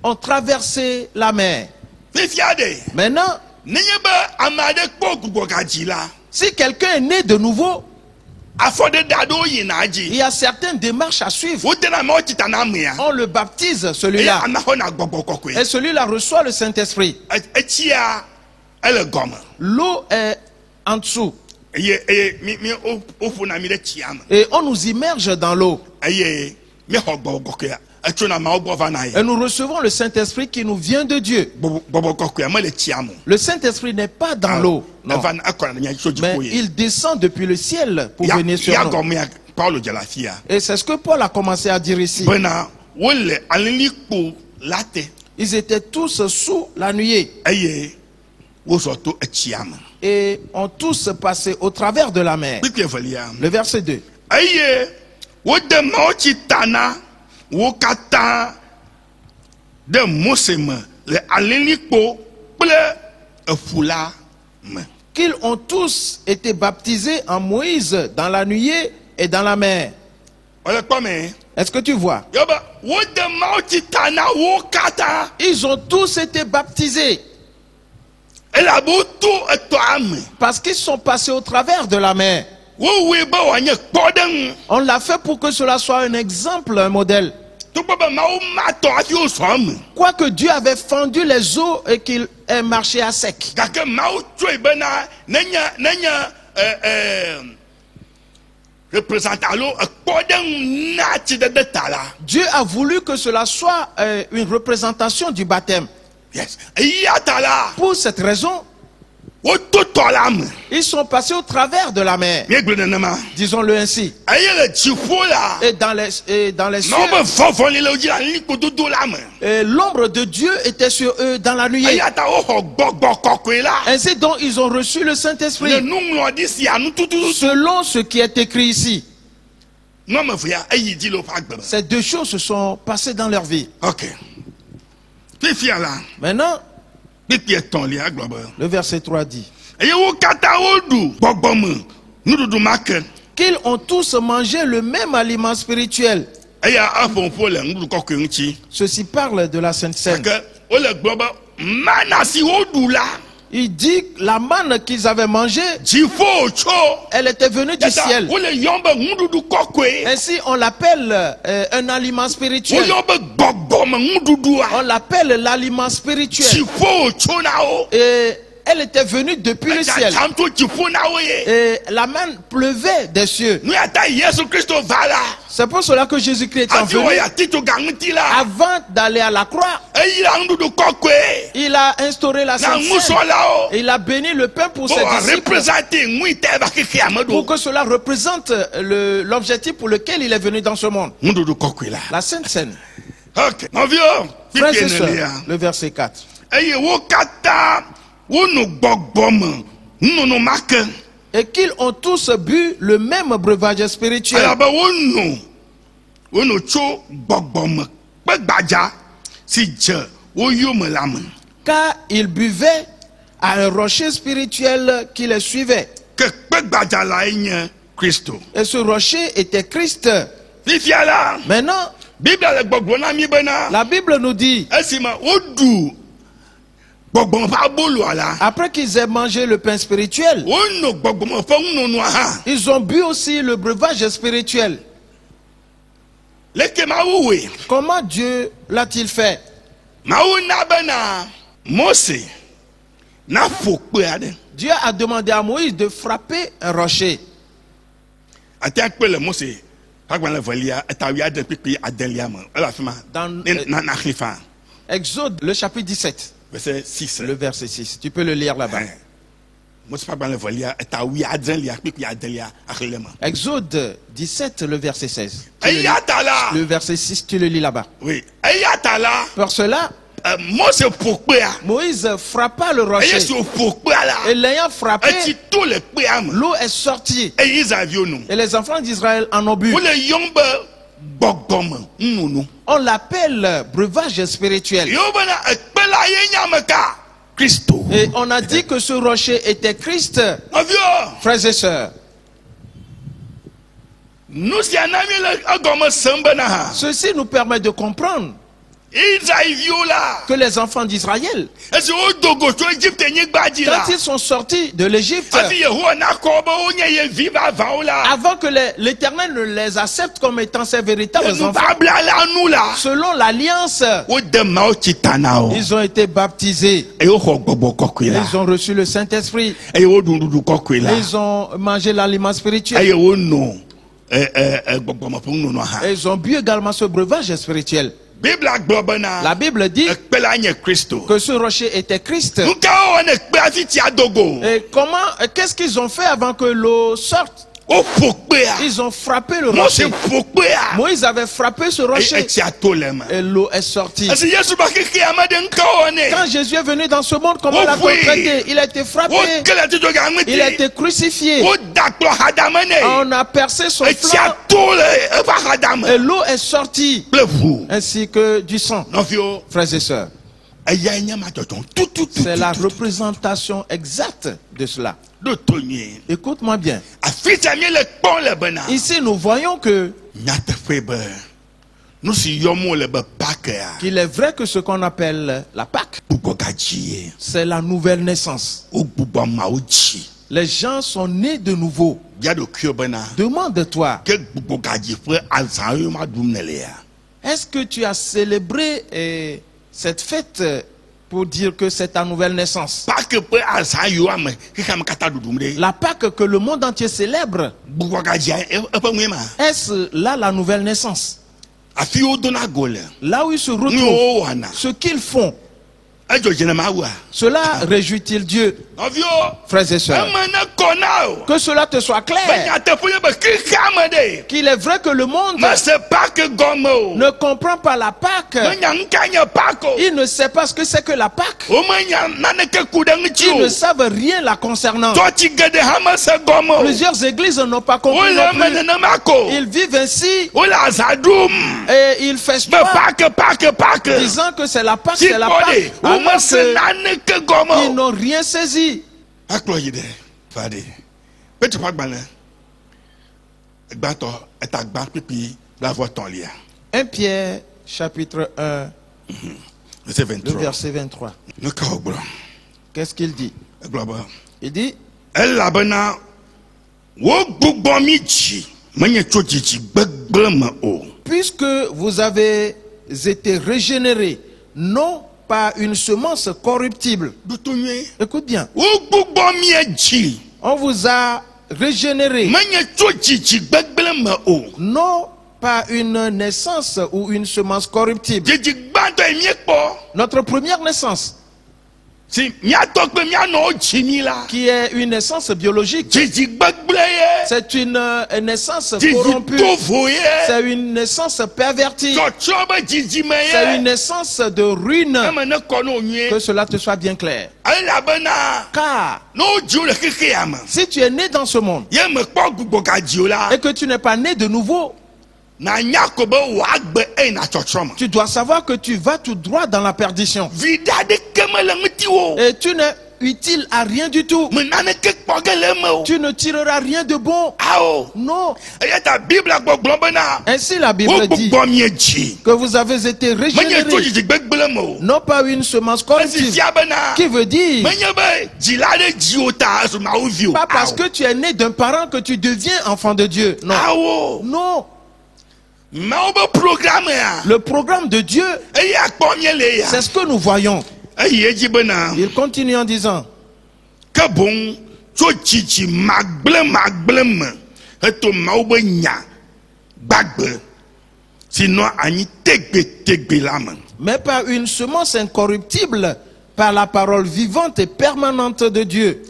ont traversé la mer. Maintenant, si quelqu'un est né de nouveau, il y a certaines démarches à suivre. On le baptise, celui-là. Et celui-là reçoit le Saint-Esprit. L'eau est en dessous. Et on nous immerge dans l'eau. Et nous recevons le Saint-Esprit qui nous vient de Dieu. Le Saint-Esprit n'est pas dans l'eau. Mais il descend depuis le ciel pour venir sur nous. Et c'est ce que Paul a commencé à dire ici. Ils étaient tous sous la nuée. Et ont tous passé au travers de la mer. Le verset 2. Qu'ils ont tous été baptisés en Moïse dans la nuée et dans la mer. Est-ce que tu vois? Ils ont tous été baptisés. Parce qu'ils sont passés au travers de la mer. On l'a fait pour que cela soit un exemple, un modèle. Quoique Dieu avait fendu les eaux et qu'il ait marché à sec. Dieu a voulu que cela soit une représentation du baptême. Yes. Pour cette raison, ils sont passés au travers de la mer. Disons-le ainsi. Et dans les cieux, l'ombre de Dieu était sur eux dans la nuée. Ainsi donc ils ont reçu le Saint-Esprit. Selon ce qui est écrit ici. Ces deux choses se sont passées dans leur vie. Ok. Maintenant, le verset 3 dit qu'ils ont tous mangé le même aliment spirituel. Ceci parle de la Sainte Seine. Il dit la manne qu'ils avaient mangée, elle était venue du ciel. Ainsi on l'appelle un aliment spirituel. On l'appelle l'aliment spirituel. Et elle était venue depuis le ciel. Et la main pleuvait des cieux. C'est pour cela que Jésus-Christ est venu. Avant d'aller à la croix, il a instauré la Sainte Seine. Et il a béni le pain pour ses disciples. Pour que cela représente l'objectif pour lequel il est venu dans ce monde. La Sainte Seine. Frères et sœurs, le verset 4. Et qu'ils ont tous bu le même breuvage spirituel. Car ils buvaient à un rocher spirituel qui les suivait. Et ce rocher était Christ. Maintenant, la Bible nous dit, après qu'ils aient mangé le pain spirituel, ils ont bu aussi le breuvage spirituel. Comment Dieu l'a-t-il fait? Dieu a demandé à Moïse de frapper un rocher. Dans Exode, le chapitre 17, verset 6. Le verset 6. Tu peux le lire là-bas. Exode 17, le verset 16. Le verset 6, tu le lis là-bas. Oui. Pour cela, Moïse frappa le rocher. Et l'ayant frappé, l'eau est sortie. Et les enfants d'Israël en ont bu. On l'appelle breuvage spirituel. Et on a dit que ce rocher était Christ. Frères et sœurs, ceci nous permet de comprendre que les enfants d'Israël, quand ils sont sortis de l'Égypte, avant que l'Éternel ne les accepte comme étant ses véritables enfants, selon l'alliance, ils ont été baptisés. Ils ont reçu le Saint-Esprit. Ils ont mangé l'aliment spirituel. Et ils ont bu également ce breuvage spirituel. La Bible dit que ce rocher était Christ. Et qu'est-ce qu'ils ont fait avant que l'eau sorte? Ils ont frappé le rocher. Moïse avait frappé ce rocher. Et l'eau est sortie. Quand Jésus est venu dans ce monde, comment l'a-t-on traité? Il a été frappé. Il a été crucifié. On a percé son flanc. Et l'eau est sortie. Ainsi que du sang. Frères et sœurs, c'est la représentation exacte de cela. Écoute-moi bien. Ici, nous voyons que qu'il est vrai que ce qu'on appelle la Pâque, c'est la nouvelle naissance. Les gens sont nés de nouveau. Demande-toi, est-ce que tu as célébré cette fête pour dire que c'est ta nouvelle naissance? La Pâque que le monde entier célèbre, est-ce là la nouvelle naissance? Là où ils se retrouvent, ce qu'ils font, cela réjouit-il Dieu? Frères et sœurs, que cela te soit clair, qu'il est vrai que le monde ne comprend pas la Pâque. Il ne sait pas ce que c'est que la Pâque. Ils ne savent rien la concernant. Plusieurs églises n'ont pas compris non plus. Ils vivent ainsi et ils festoient, disant que c'est la Pâque, c'est la Pâque. Ils n'ont rien saisi. 1 Pierre chapitre 1 le verset 23. Qu'est-ce qu'il dit? Il dit, puisque vous avez été régénérés, non par une semence corruptible. Écoute bien. On vous a régénéré. Non par une naissance ou une semence corruptible. Notre première naissance, qui est une naissance biologique, c'est une naissance corrompue, c'est une naissance pervertie, c'est une naissance de ruine. Que cela te soit bien clair. Car si tu es né dans ce monde et que tu n'es pas né de nouveau, tu dois savoir que tu vas tout droit dans la perdition. Et tu n'es utile à rien du tout. Tu ne tireras rien de bon. Non. Ainsi la Bible dit que vous avez été régénérés, non pas une semence corruptive, qui veut dire pas parce que tu es né d'un parent que tu deviens enfant de Dieu. Non. Non. Le programme de Dieu, c'est ce que nous voyons. Il continue en disant mais par une semence incorruptible, par la parole vivante et permanente de Dieu.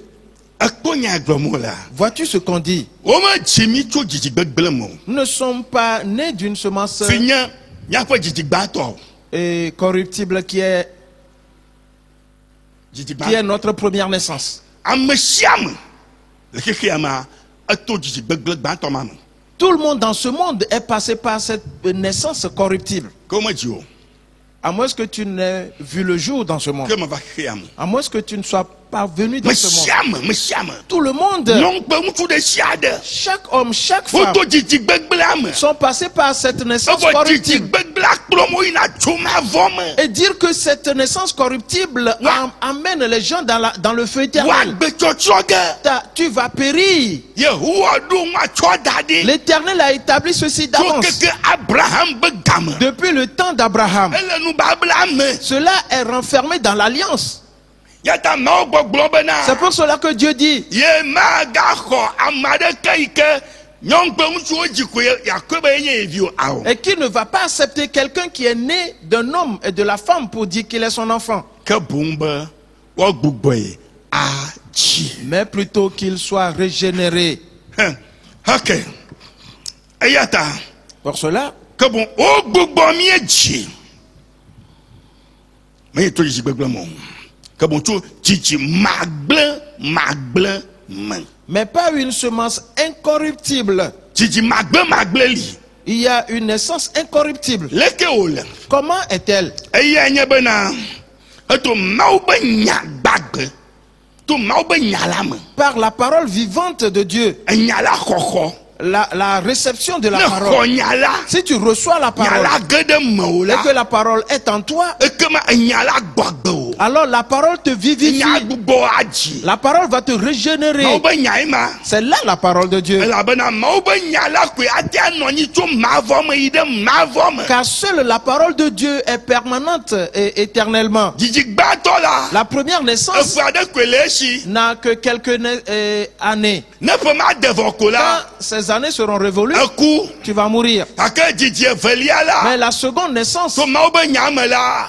Vois-tu ce qu'on dit? Nous ne sommes pas nés d'une semence corruptible qui est notre première naissance. Tout le monde dans ce monde est passé par cette naissance corruptible. À moins que tu n'aies vu le jour dans ce monde. À moins que tu ne sois pas venu dans ce monde. Tout le monde, chaque homme, chaque femme, sont passés par cette naissance corruptible. Et dire que cette naissance corruptible amène les gens dans le feu éternel. Tu vas périr. L'Éternel a établi ceci d'avance. Depuis le temps d'Abraham. Cela est renfermé dans l'alliance. C'est pour cela que Dieu dit et qu'il ne va pas accepter quelqu'un qui est né d'un homme et de la femme pour dire qu'il est son enfant, mais plutôt qu'il soit régénéré. Pour cela, mais pas une semence incorruptible. Il y a une naissance incorruptible. Comment est-elle? Par la parole vivante de Dieu. La réception de la parole. Si tu reçois la parole et que la parole est en toi, alors la parole te vivifie. La parole va te régénérer. C'est là la parole de Dieu. Car seule la parole de Dieu est permanente et éternellement. La première naissance n'a que quelques années. Quand ces années seront révolues, tu vas mourir. Mais la seconde naissance,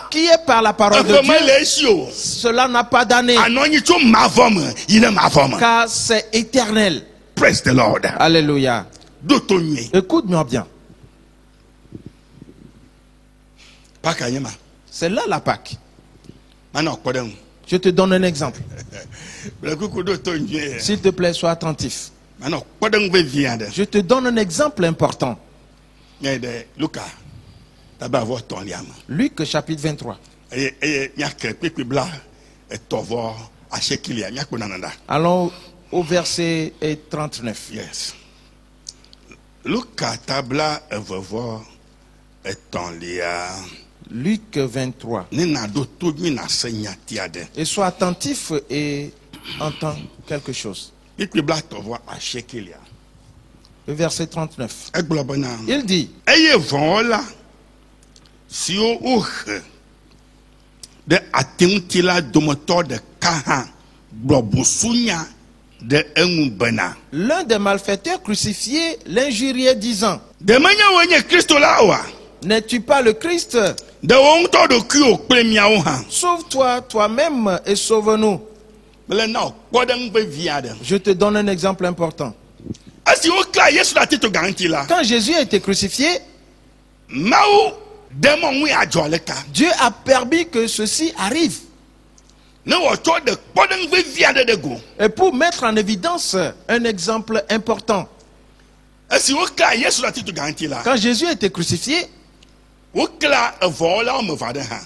qui est par la parole de Dieu, cela n'a pas d'année, car c'est éternel. Praise the Lord. Alléluia. Écoute-moi bien. C'est là la Pâque. Je te donne un exemple. S'il te plaît, sois attentif. Je te donne un exemple important. Luc chapitre 23. Allons au verset 39. Yes. Luc Luc 23. Et sois attentif et entends quelque chose. Le verset 39. Il dit de atemtila domotor de kaha blobusunya de bena. L'un des malfaiteurs crucifiés l'injuriait disant: de manya wenye Christo la wa. N'es-tu pas le Christ? De wonto de kuo kple miawo ha. Sauve-toi toi-même et sauve-nous. Je te donne un exemple important. Quand Jésus a été crucifié, Dieu a permis que ceci arrive. Et pour mettre en évidence un exemple important. Quand Jésus a été crucifié,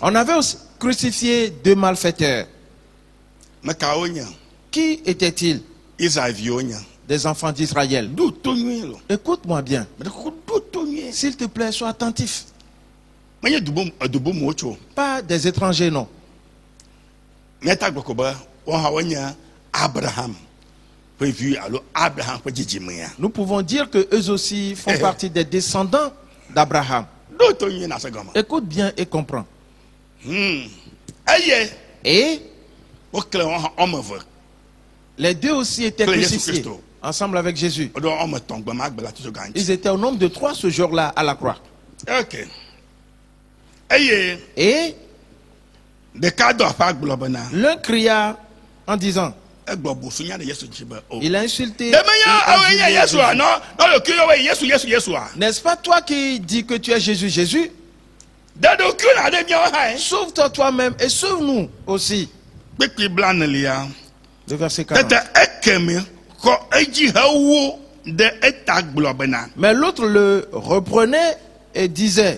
on avait aussi crucifié deux malfaiteurs. Qui étaient-ils? Des enfants d'Israël. Écoute-moi bien. S'il te plaît, sois attentif. Pas des étrangers, non. Nous pouvons dire que eux aussi font partie des descendants d'Abraham. Écoute bien et comprends. Et les deux aussi étaient crucifiés ensemble avec Jésus. Ils étaient au nombre de 3 ce jour-là à la croix. Et l'un cria en disant, il a insulté. N'est-ce pas toi qui dis que tu es Jésus, Jésus? Sauve-toi toi-même et sauve-nous aussi. Le verset 40. Mais l'autre le reprenait et disait,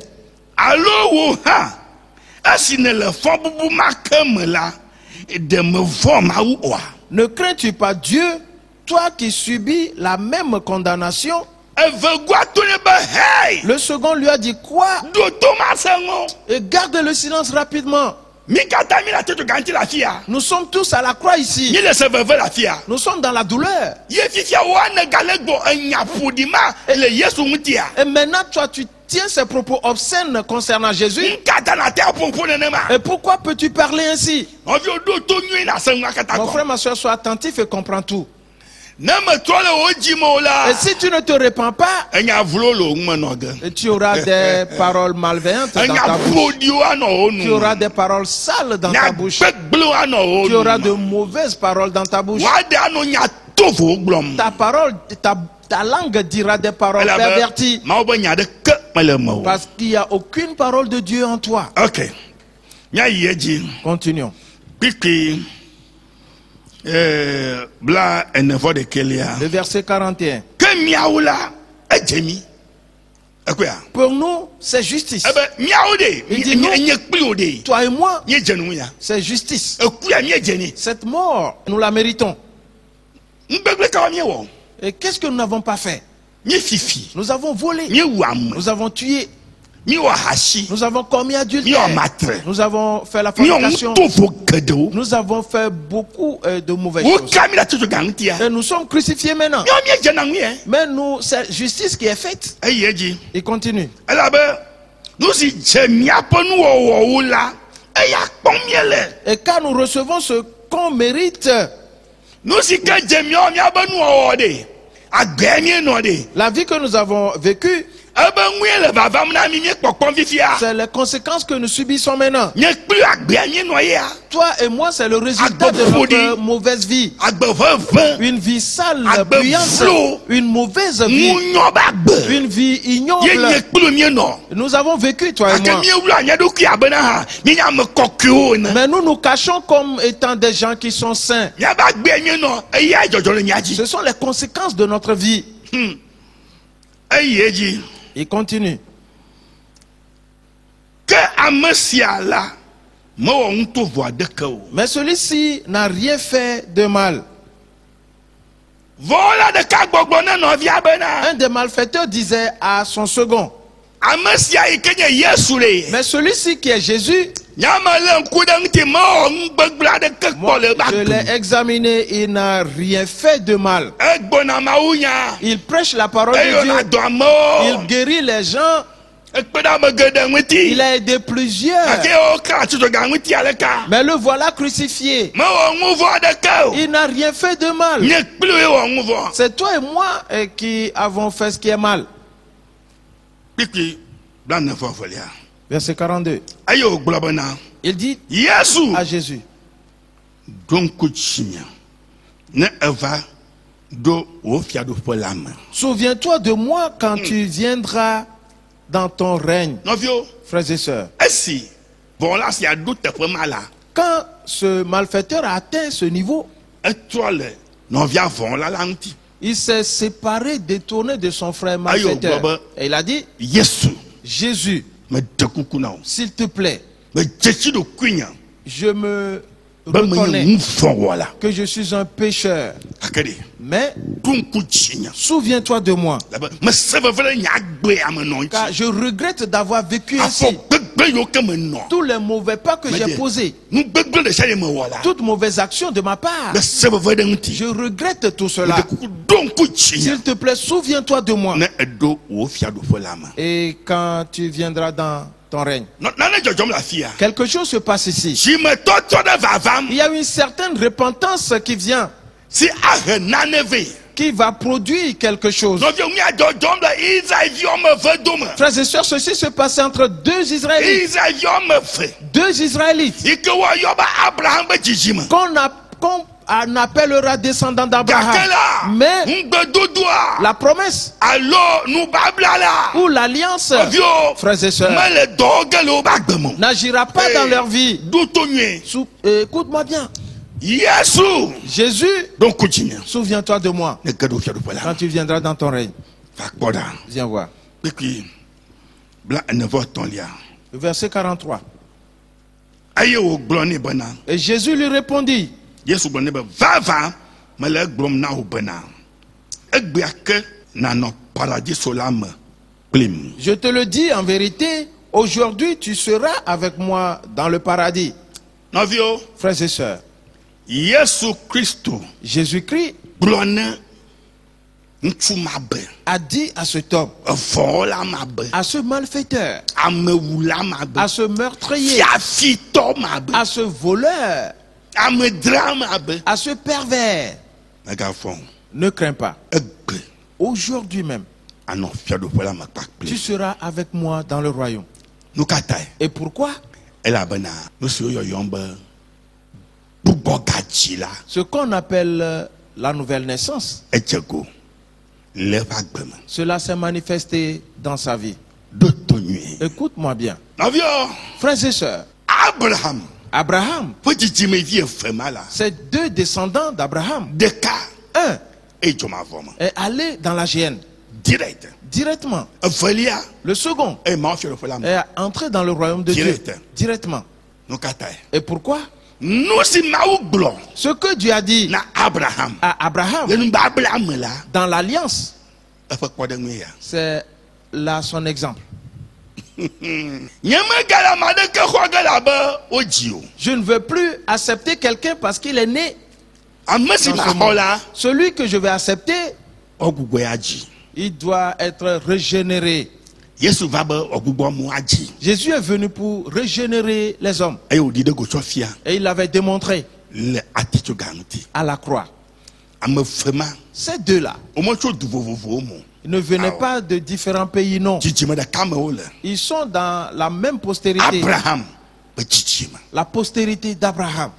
ne crains-tu pas Dieu, toi qui subis la même condamnation? Le second lui a dit, quoi? Et garde le silence rapidement. Nous sommes tous à la croix ici. Nous sommes dans la douleur. Et maintenant toi tu tiens ces propos obscènes concernant Jésus. Et pourquoi peux-tu parler ainsi? Mon frère, ma soeur, sois attentif et comprends tout. Et si tu ne te répands pas, et tu auras des paroles malveillantes dans ta bouche. Tu auras des paroles sales dans ta bouche. Tu auras de mauvaises paroles dans ta bouche. Ta parole, ta langue dira des paroles perverties. Parce qu'il n'y a aucune parole de Dieu en toi. Continuons. Le verset 41. Pour nous, c'est justice. Il dit non, toi et moi, c'est justice. Cette mort, nous la méritons. Et qu'est-ce que nous n'avons pas fait? Nous avons volé. Nous avons tué. Nous avons commis adultère. Nous avons fait la fornication. Nous avons fait beaucoup de mauvaises choses. Et nous sommes crucifiés maintenant. Mais nous, c'est justice qui est faite. Il continue. Et quand nous recevons ce qu'on mérite, la vie que nous avons vécue, c'est les conséquences que nous subissons maintenant. Toi et moi, c'est le résultat de notre mauvaise vie. Une vie sale, bruyante, une mauvaise vie, une vie ignoble. Nous avons vécu, toi et moi. Mais nous nous cachons comme étant des gens qui sont saints. Ce sont les conséquences de notre vie. Il continue. Mais celui-ci n'a rien fait de mal. Un des malfaiteurs disait à son second, mais celui-ci qui est Jésus, je l'ai examiné, il n'a rien fait de mal. Il prêche la parole de Dieu, il guérit les gens, Il a aidé plusieurs. Mais le voilà crucifié. Il n'a rien fait de mal. C'est toi et moi qui avons fait ce qui est mal. Verset 42. Il dit à Jésus, souviens-toi de moi quand tu viendras dans ton règne. Frères et sœurs, quand ce malfaiteur a atteint ce niveau, il s'est séparé, détourné de son frère malfaiteur. Et il a dit, Jésus, s'il te plaît, je me reconnais que je suis un pécheur. Mais souviens-toi de moi, car je regrette d'avoir vécu ainsi. Tous les mauvais pas que j'ai posés, toutes mauvaises actions de ma part, je regrette tout cela. S'il te plaît, souviens-toi de moi. Et quand tu viendras dans ton règne, quelque chose se passe ici. Il y a une certaine repentance qui vient, qui va produire quelque chose. Frères et sœurs, ceci se passait entre deux Israélites. Deux Israélites qu'on appellera descendants d'Abraham. Mais la promesse ou l'alliance, frères et sœurs, n'agira pas dans leur vie. Écoute-moi bien. Jésus, souviens-toi de moi quand tu viendras dans ton règne. Viens voir. Verset 43. Et Jésus lui répondit, je te le dis en vérité, aujourd'hui tu seras avec moi dans le paradis. Frères et sœurs, Jésus-Christ a dit à cet homme, à ce malfaiteur, à ce meurtrier, à ce voleur, à ce pervers, ne crains pas. Aujourd'hui même, tu seras avec moi dans le royaume. Et pourquoi? Ce qu'on appelle la nouvelle naissance, cela s'est manifesté dans sa vie. Écoute-moi bien. Frères et sœurs, Abraham, c'est deux descendants d'Abraham. Un est allé dans la géhenne directement. Le second est entré dans le royaume de Dieu directement. Et pourquoi? Ce que Dieu a dit à Abraham dans l'alliance, c'est là son exemple. Je ne veux plus accepter quelqu'un parce qu'il est né. Celui que je vais accepter, il doit être régénéré. Jésus est venu pour régénérer les hommes. Et il l'avait démontré à la croix. Ces deux-là, ils ne venaient pas de différents pays, non. Ils sont dans la même postérité. La postérité d'Abraham.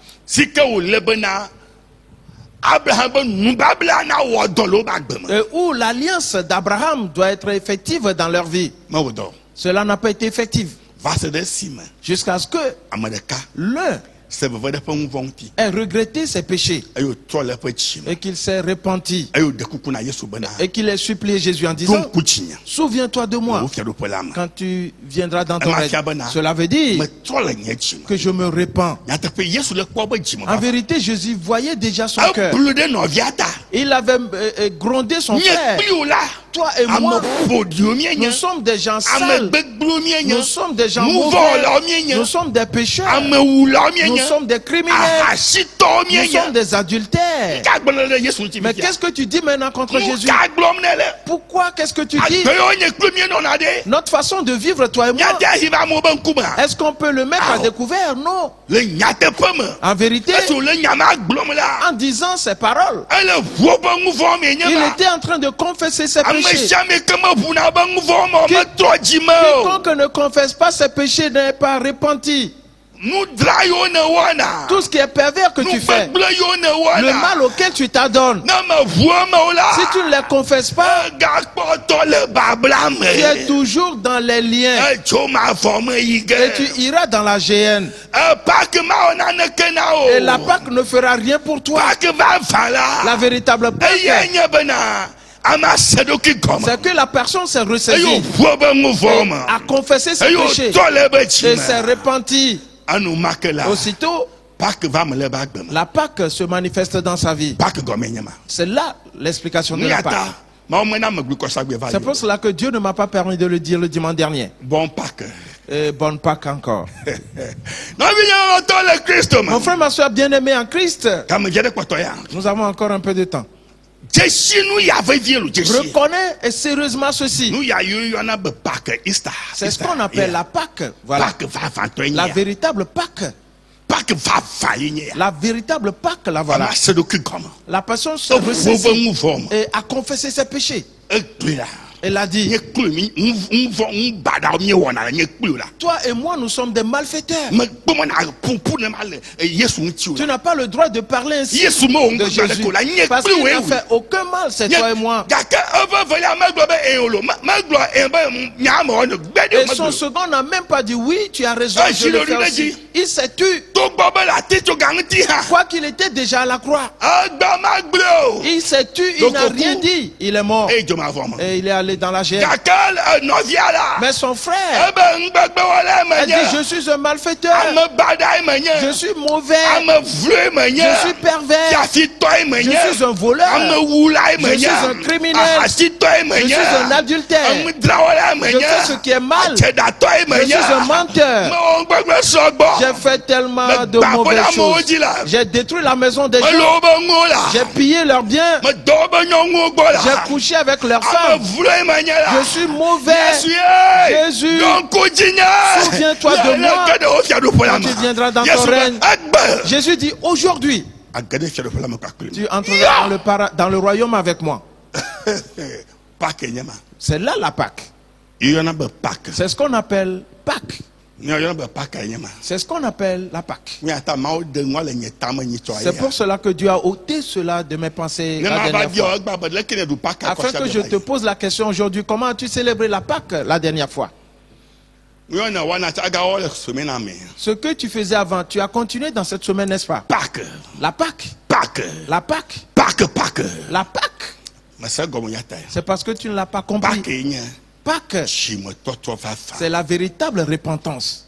Où l'alliance d'Abraham doit être effective dans leur vie. Cela n'a pas été effectif. Jusqu'à ce que l'un ait regretté ses péchés et qu'il s'est repenti et qu'il ait supplié Jésus en disant, souviens-toi de moi quand tu viendras dans ton règne. Cela veut dire que je me repens. En vérité, Jésus voyait déjà son cœur. Il avait grondé son frère. Toi et moi, nous sommes des gens sales, nous sommes des gens mauvais, nous sommes des pécheurs, nous sommes des criminels. Nous sommes des adultères. Mais qu'est-ce que tu dis maintenant contre Jésus? Pourquoi? Qu'est-ce que tu dis? Notre façon de vivre, toi et moi, est-ce qu'on peut le mettre à découvert? Non. En vérité, en disant ces paroles, il était en train de confesser ses péchés. Quiconque ne confesse pas ses péchés n'est pas repenti. Tout ce qui est pervers que tu fais, le mal auquel tu t'adonnes, si tu ne les confesses pas, tu es toujours dans les liens et tu iras dans la géhenne. Et la Pâque ne fera rien pour toi. La véritable Pâque, c'est que la personne s'est ressaisie, a confessé ses péchés et s'est repenti. Aussitôt, la Pâque se manifeste dans sa vie. C'est là l'explication de la Pâque. C'est pour cela que Dieu ne m'a pas permis de le dire le dimanche dernier. Bon Pâque. Bonne Pâque encore. Mon frère, ma soeur bien-aimé en Christ, nous avons encore un peu de temps. Reconnais et sérieusement ceci. C'est ce qu'on appelle la Pâque. Voilà. La véritable Pâque. La véritable Pâque, la voilà. La personne se ressaisit et a confessé ses péchés. Elle a dit, toi et moi nous sommes des malfaiteurs. Tu n'as pas le droit de parler ainsi de Jésus, parce qu'il n'a fait aucun mal, c'est toi et moi. Et son second n'a même pas dit oui, tu as raison, je le fais aussi. Il s'est tu. Quoi qu'il était déjà à la croix, il s'est tu, il n'a rien dit, il est mort et il est allé dans la géhenne. Mais son frère a dit, je suis un malfaiteur, je suis mauvais, je suis pervers, je suis un voleur, je suis un criminel, je suis un adultère, je fais ce qui est mal, je suis un menteur, j'ai fait tellement de mauvaises choses, j'ai détruit la maison des gens, j'ai pillé leurs biens, j'ai couché avec leurs femmes, je suis mauvais. Jésus, souviens-toi de moi quand tu viendras dans ton règne. Jésus dit, aujourd'hui, tu entreras dans le royaume avec moi. C'est là la Pâque. C'est ce qu'on appelle Pâque. C'est ce qu'on appelle la Pâque. C'est pour cela que Dieu a ôté cela de mes pensées la dernière fois. Afin que je te pose la question aujourd'hui, comment as-tu célébré la Pâque la dernière fois? Ce que tu faisais avant, tu as continué dans cette semaine, n'est-ce pas? La Pâque. La Pâque. La Pâque. C'est parce que tu ne l'as pas compris. Pâque, c'est la véritable repentance.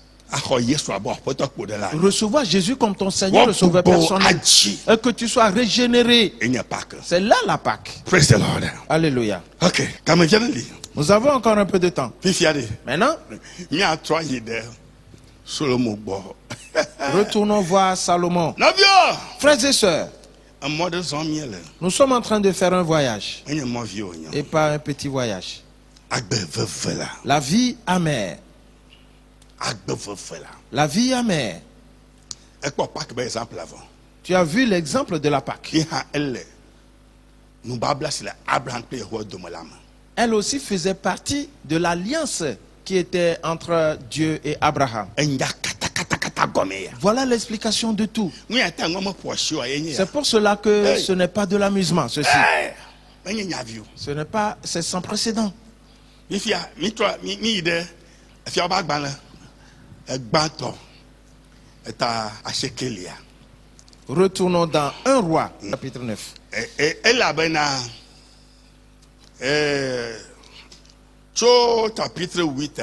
Recevoir Jésus comme ton Seigneur, le Sauveur personnel, et que tu sois régénéré. C'est là la Pâque. Alléluia. Nous avons encore un peu de temps. Maintenant, retournons voir Salomon. Frères et sœurs, nous sommes en train de faire un voyage et pas un petit voyage. La vie amère. La vie amère. Tu as vu l'exemple de la Pâque. Elle aussi faisait partie de l'alliance qui était entre Dieu et Abraham. Voilà l'explication de tout. C'est pour cela que ce n'est pas de l'amusement, ceci. Ce n'est pas, c'est sans précédent. Retournons dans 1 Roi, chapitre 9. Chapitre 8,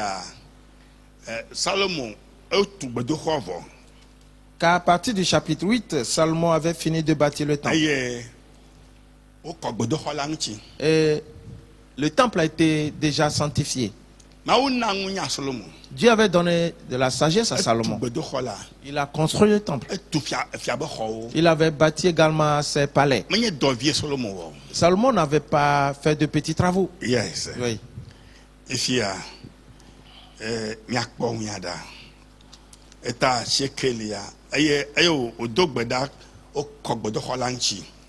Salomon, car à partir du chapitre 8, Salomon avait fini de bâtir le temple. Et le temple a été déjà sanctifié. Dieu avait donné de la sagesse à Salomon. Il a construit le temple. Il avait bâti également ses palais. Salomon n'avait pas fait de petits travaux. Yes. Oui.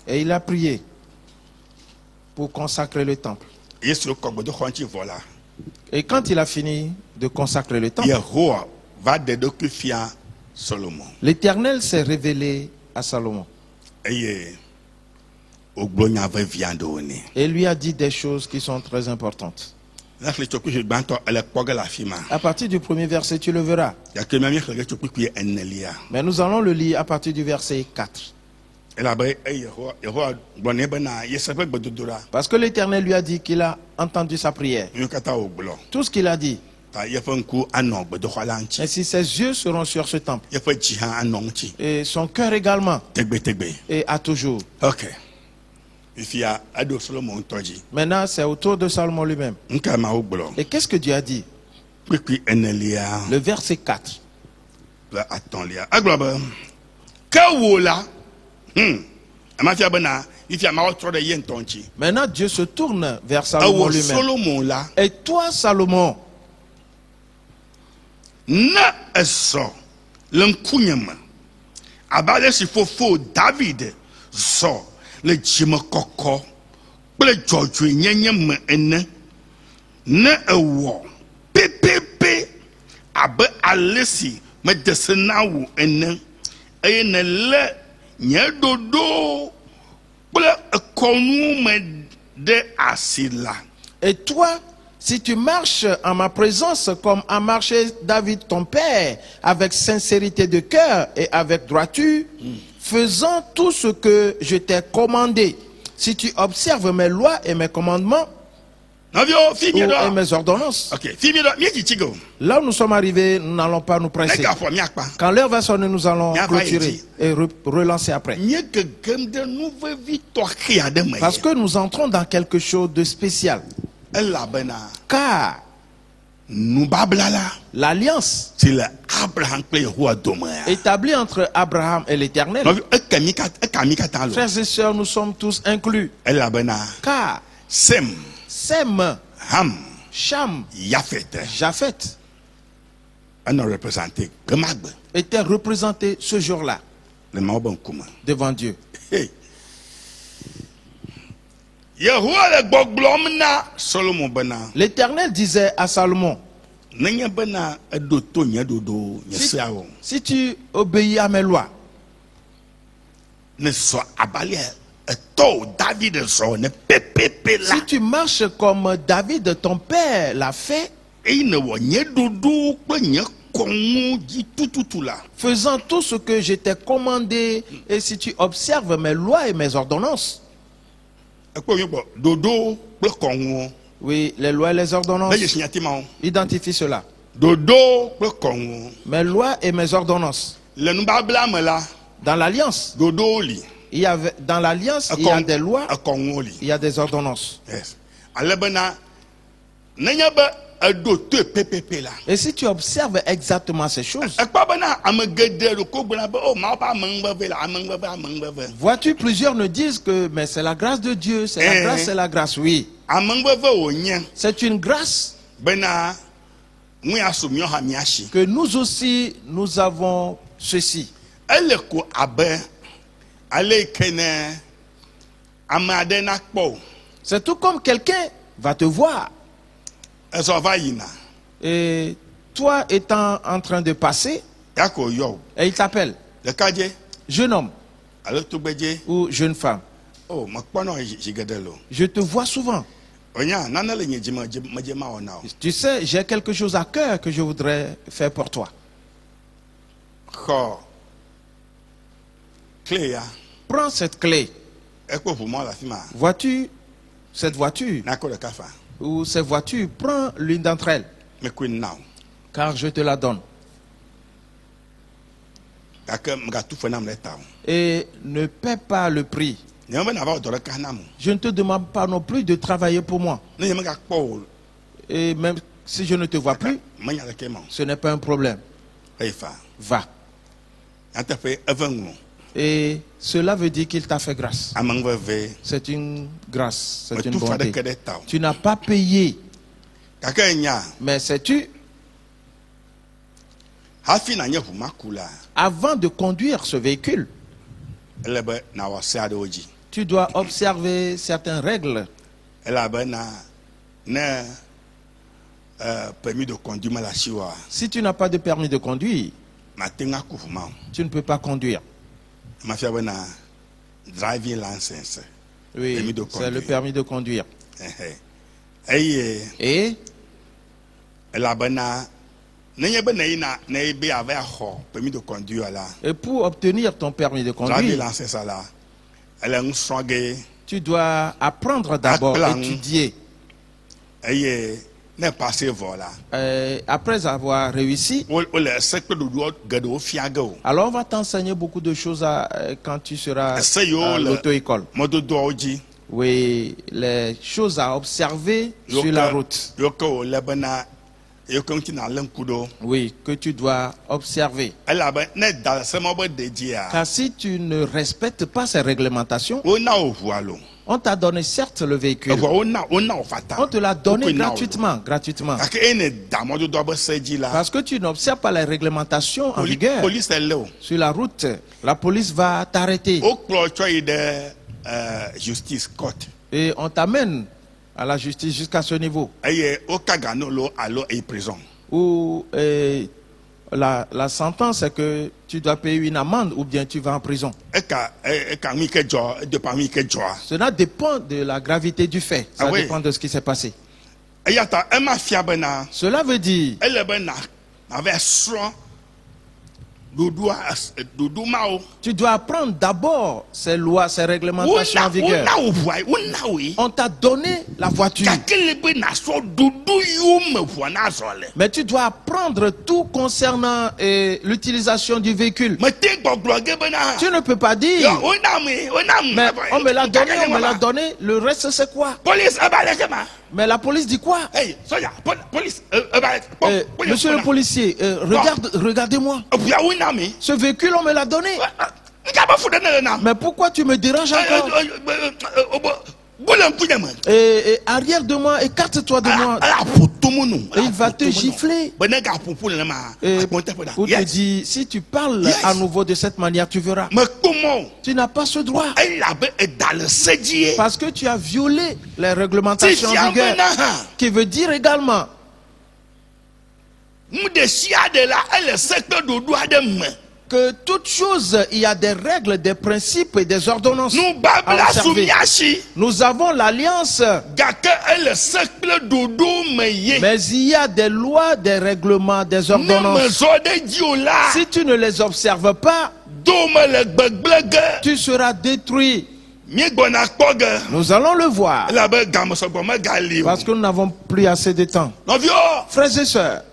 Et il a prié pour consacrer le temple. Et quand il a fini de consacrer le temple, l'Éternel s'est révélé à Salomon. Et lui a dit des choses qui sont très importantes. À partir du premier verset, tu le verras. Mais nous allons le lire à partir du verset 4. Parce que l'Éternel lui a dit qu'il a entendu sa prière. Tout ce qu'il a dit. Ainsi ses yeux seront sur ce temple. Et son cœur également. Et à toujours. Ok. Maintenant, c'est au tour de Salomon lui-même. Et qu'est-ce que Dieu a dit? Le verset 4. Maintenant, Dieu se tourne vers Salomon lui-même. Et toi, Salomon, le Jimokoko, le George Nyenyem ene, ne ewo, pepepe, abe alesi, me desenawu ene, eye ne le, nye dodo, ple konu me de asila. Et toi, si tu marches en ma présence comme a marché David ton père, avec sincérité de cœur et avec droiture, faisant tout ce que je t'ai commandé, si tu observes mes lois et mes commandements, et mes ordonnances. Là où nous sommes arrivés, nous n'allons pas nous presser. Quand l'heure va sonner, nous allons clôturer et relancer après. Parce que nous entrons dans quelque chose de spécial. Car l'alliance établie entre Abraham et l'Éternel, frères et sœurs, nous sommes tous inclus. Car Sem, Ham, Cham, Japheth étaient représentés ce jour-là devant Dieu. L'Éternel disait à Salomon, si tu obéis à mes lois, si tu marches comme David ton père l'a fait, faisant tout ce que je t'ai commandé, et si tu observes mes lois et mes ordonnances. Oui, les lois et les ordonnances. Identifie cela. Mes lois et mes ordonnances. Dans l'alliance, il y a des lois, il y a des ordonnances. Et si tu observes exactement ces choses, vois-tu, plusieurs ne disent que mais c'est la grâce de Dieu, c'est la grâce, c'est la grâce. Oui, c'est une grâce que nous aussi nous avons ceci. C'est tout comme quelqu'un va te voir. Et toi étant en train de passer, et il t'appelle, jeune homme ou jeune femme, je te vois souvent. Tu sais, j'ai quelque chose à cœur que je voudrais faire pour toi. Prends cette clé. Vois-tu cette voiture ou ces voitures? Prends l'une d'entre elles, car je te la donne. Et ne paie pas le prix. Je ne te demande pas non plus de travailler pour moi. Et même Si je ne te vois plus, ce n'est pas un problème. Va. Et cela veut dire qu'il t'a fait grâce. C'est une grâce, c'est une bonté. Tu n'as pas payé. Mais sais-tu, avant de conduire ce véhicule, tu dois observer certaines règles. Si tu n'as pas de permis de conduire, tu ne peux pas conduire. Oui, c'est le permis de conduire. Et pour obtenir ton permis de conduire, tu dois apprendre d'abord, étudier. Après avoir réussi, alors on va t'enseigner beaucoup de choses quand tu seras à l'auto-école. Oui, les choses à observer sur la route. Oui, que tu dois observer. Car si tu ne respectes pas ces réglementations, on t'a donné certes le véhicule. On te l'a donné gratuitement. Parce que tu n'observes pas les réglementations en vigueur. Sur la route, la police va t'arrêter. Et on t'amène à la justice jusqu'à ce niveau. Où la sentence est que tu dois payer une amende ou bien tu vas en prison. Cela dépend de la gravité du fait. Ça dépend de ce qui s'est passé. Cela veut dire tu dois apprendre d'abord ces lois, ces réglementations en vigueur. On t'a donné la voiture. Mais tu dois apprendre tout concernant l'utilisation du véhicule. Tu ne peux pas dire mais on me l'a donné, le reste c'est quoi? Mais la police dit quoi? Monsieur le policier, regardez-moi. Ce véhicule, on me l'a donné. Mais pourquoi tu me déranges encore? Et arrière de moi, écarte-toi de moi. Et il va te gifler. Et pour te dire, si tu parles à nouveau de cette manière, tu verras. Tu n'as pas ce droit. Parce que tu as violé les réglementations en vigueur. Qui veut dire également que toute chose, il y a des règles, des principes et des ordonnances à observer. Nous avons l'alliance, mais il y a des lois, des règlements, des ordonnances. Si tu ne les observes pas, tu seras détruit. Nous allons le voir. Parce que nous n'avons plus assez de temps. Frères et sœurs,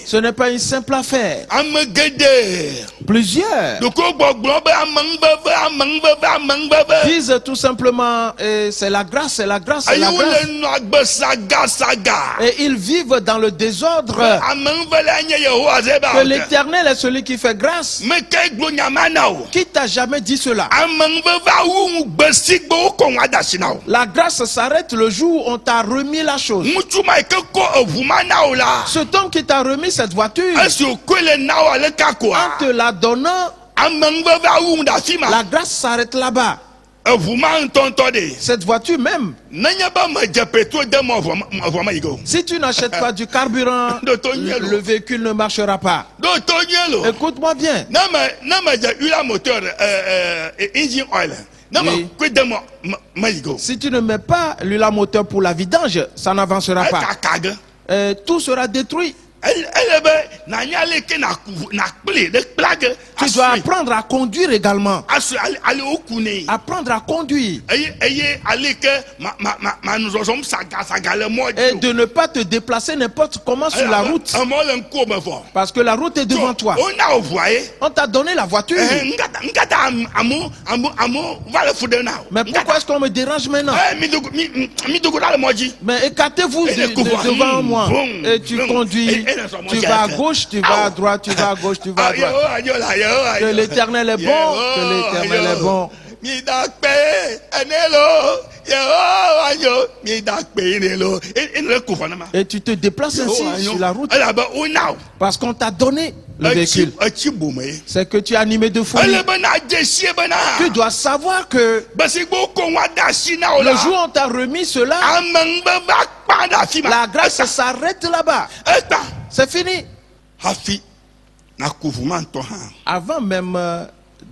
ce n'est pas une simple affaire. Plusieurs disent tout simplement c'est la grâce, c'est la grâce, c'est la grâce. Et ils vivent dans le désordre. Que l'Éternel est celui qui fait grâce. Qui t'a jamais dit cela? La grâce s'arrête le jour où on t'a remis la chose. Cet homme qui t'a remis cette voiture, en te la donnant, la grâce s'arrête là-bas. Cette voiture même, si tu n'achètes pas du carburant, le véhicule ne marchera pas. Écoute-moi bien. Oui. Si tu ne mets pas l'huile à moteur pour la vidange, ça n'avancera pas. Tout sera détruit. Tu dois apprendre à conduire également. Apprendre à conduire. Et de ne pas te déplacer n'importe comment sur la route. Parce que la route est devant toi. On t'a donné la voiture. Mais pourquoi est-ce qu'on me dérange maintenant? Mais écartez-vous devant moi. Et tu conduis. Tu vas à gauche, tu vas à droite, tu vas à gauche, tu vas à droite. Que l'Éternel est bon. Que l'Éternel est bon. Et tu te déplaces ainsi sur la route. Parce qu'on t'a donné le véhicule. C'est que tu es animé de folie. Tu dois savoir que le jour où on t'a remis cela, la grâce s'arrête là-bas. C'est fini. Avant même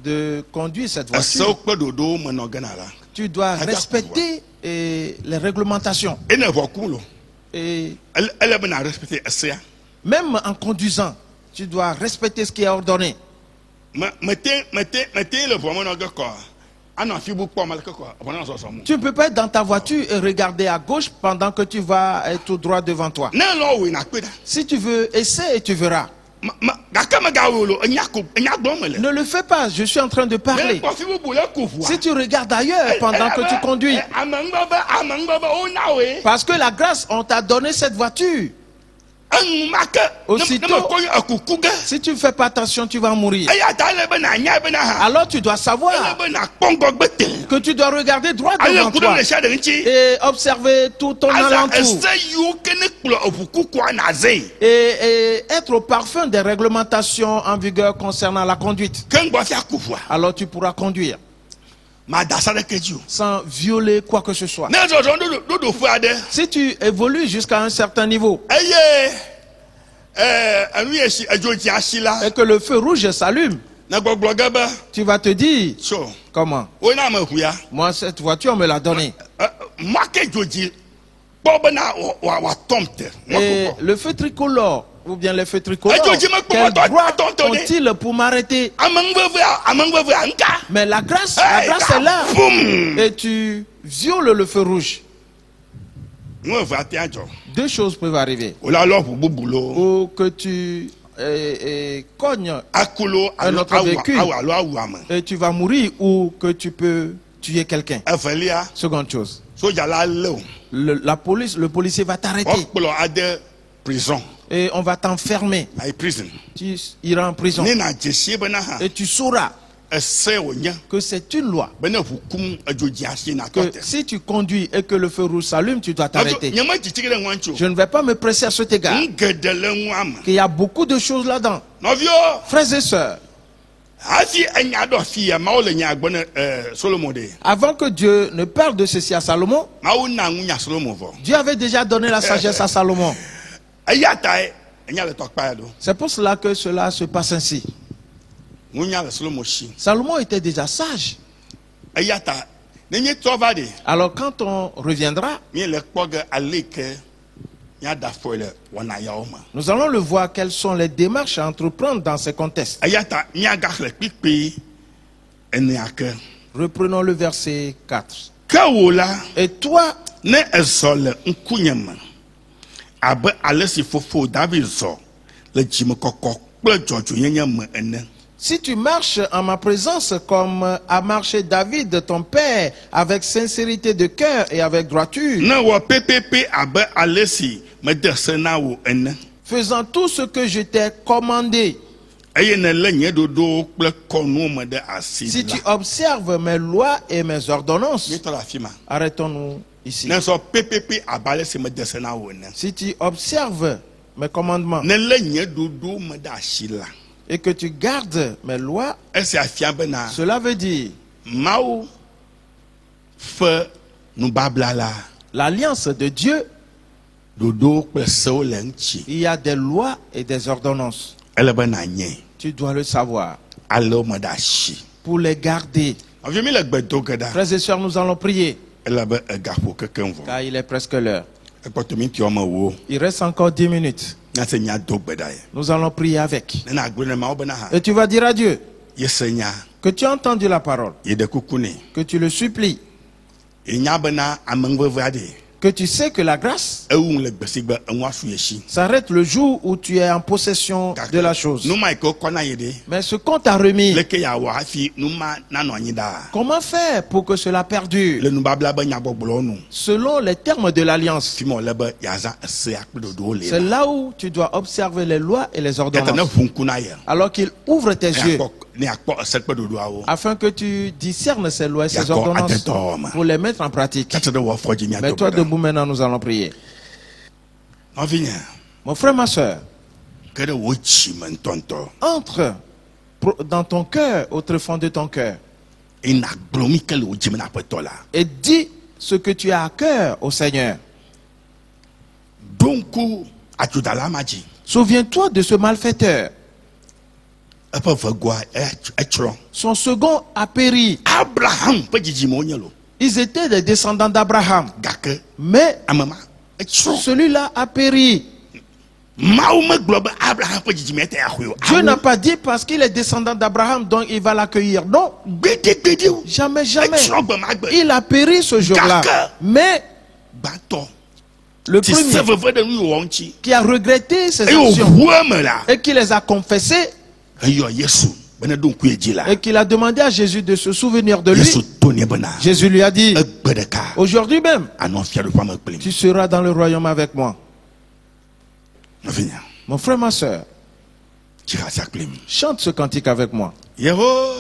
de conduire cette voiture, tu dois respecter les réglementations. Et même en conduisant, tu dois respecter ce qui est ordonné. Tu ne peux pas être dans ta voiture et regarder à gauche pendant que tu vas tout droit devant toi. Si tu veux, essaie et tu verras. Ne le fais pas, je suis en train de parler. Si tu regardes ailleurs pendant que tu conduis, parce que la grâce, on t'a donné cette voiture. Aussitôt, si tu ne fais pas attention, tu vas mourir. Alors tu dois savoir que tu dois regarder droit devant toi et observer tout ton alentour et être au parfum des réglementations en vigueur concernant la conduite. Alors tu pourras conduire sans violer quoi que ce soit. Si tu évolues jusqu'à un certain niveau et que le feu rouge s'allume, tu vas te dire, comment? Moi, cette voiture, on me l'a donnée. Et le feu tricolore, ou bien les feux tricolores, quel droit ont-ils pour m'arrêter? Mais la grâce est là. Et tu violes le feu rouge. Deux choses peuvent arriver. Ou que tu cognes un autre véhicule et tu vas mourir, ou que tu peux tuer quelqu'un. Seconde chose, le policier va t'arrêter. Et on va t'enfermer. Tu iras en prison. Et tu sauras que c'est une loi. Que si tu conduis et que le feu rouge s'allume, tu dois t'arrêter. Je ne vais pas me presser à cet égard. Il y a beaucoup de choses là-dedans. Frères et sœurs, avant que Dieu ne parle de ceci à Salomon, Dieu avait déjà donné la sagesse à Salomon. C'est pour cela que cela se passe ainsi. Salomon était déjà sage. Alors quand on reviendra, nous allons le voir quelles sont les démarches à entreprendre dans ces contextes. Reprenons le verset 4. Et toi, si tu marches en ma présence comme a marché David ton père, avec sincérité de cœur et avec droiture, faisant tout ce que je t'ai commandé, si tu observes mes lois et mes ordonnances. Arrêtons-nous ici. Si tu observes mes commandements et que tu gardes mes lois, cela veut dire l'alliance de Dieu. Il y a des lois et des ordonnances. Tu dois le savoir pour les garder. Frères et sœurs, nous allons prier car il est presque l'heure. Il reste encore 10 minutes. Nous allons prier avec. Et tu vas dire à Dieu que tu as entendu la parole, que tu le supplies, que tu sais que la grâce s'arrête le jour où tu es en possession de la chose. Mais ce qu'on t'a remis, comment faire pour que cela perdure? Selon les termes de l'alliance, c'est là où tu dois observer les lois et les ordonnances. Alors qu'il ouvre tes yeux afin que tu discernes ces lois et ces ordonnances pour les mettre en pratique. Mets-toi debout maintenant, nous allons prier. Mon frère, ma soeur, entre dans ton cœur, au tréfonds de ton cœur, et dis ce que tu as à cœur au Seigneur. Souviens-toi de ce malfaiteur. Son second a péri. Ils étaient des descendants d'Abraham. Mais celui-là a péri. Dieu n'a pas dit parce qu'il est descendant d'Abraham donc il va l'accueillir. Non. Jamais, jamais. Il a péri ce jour-là. Mais le premier qui a regretté ses actions et qui les a confessées et qu'il a demandé à Jésus de se souvenir de lui, Jésus lui a dit, aujourd'hui même, tu seras dans le royaume avec moi. Mon frère, ma soeur, chante ce cantique avec moi. Yeho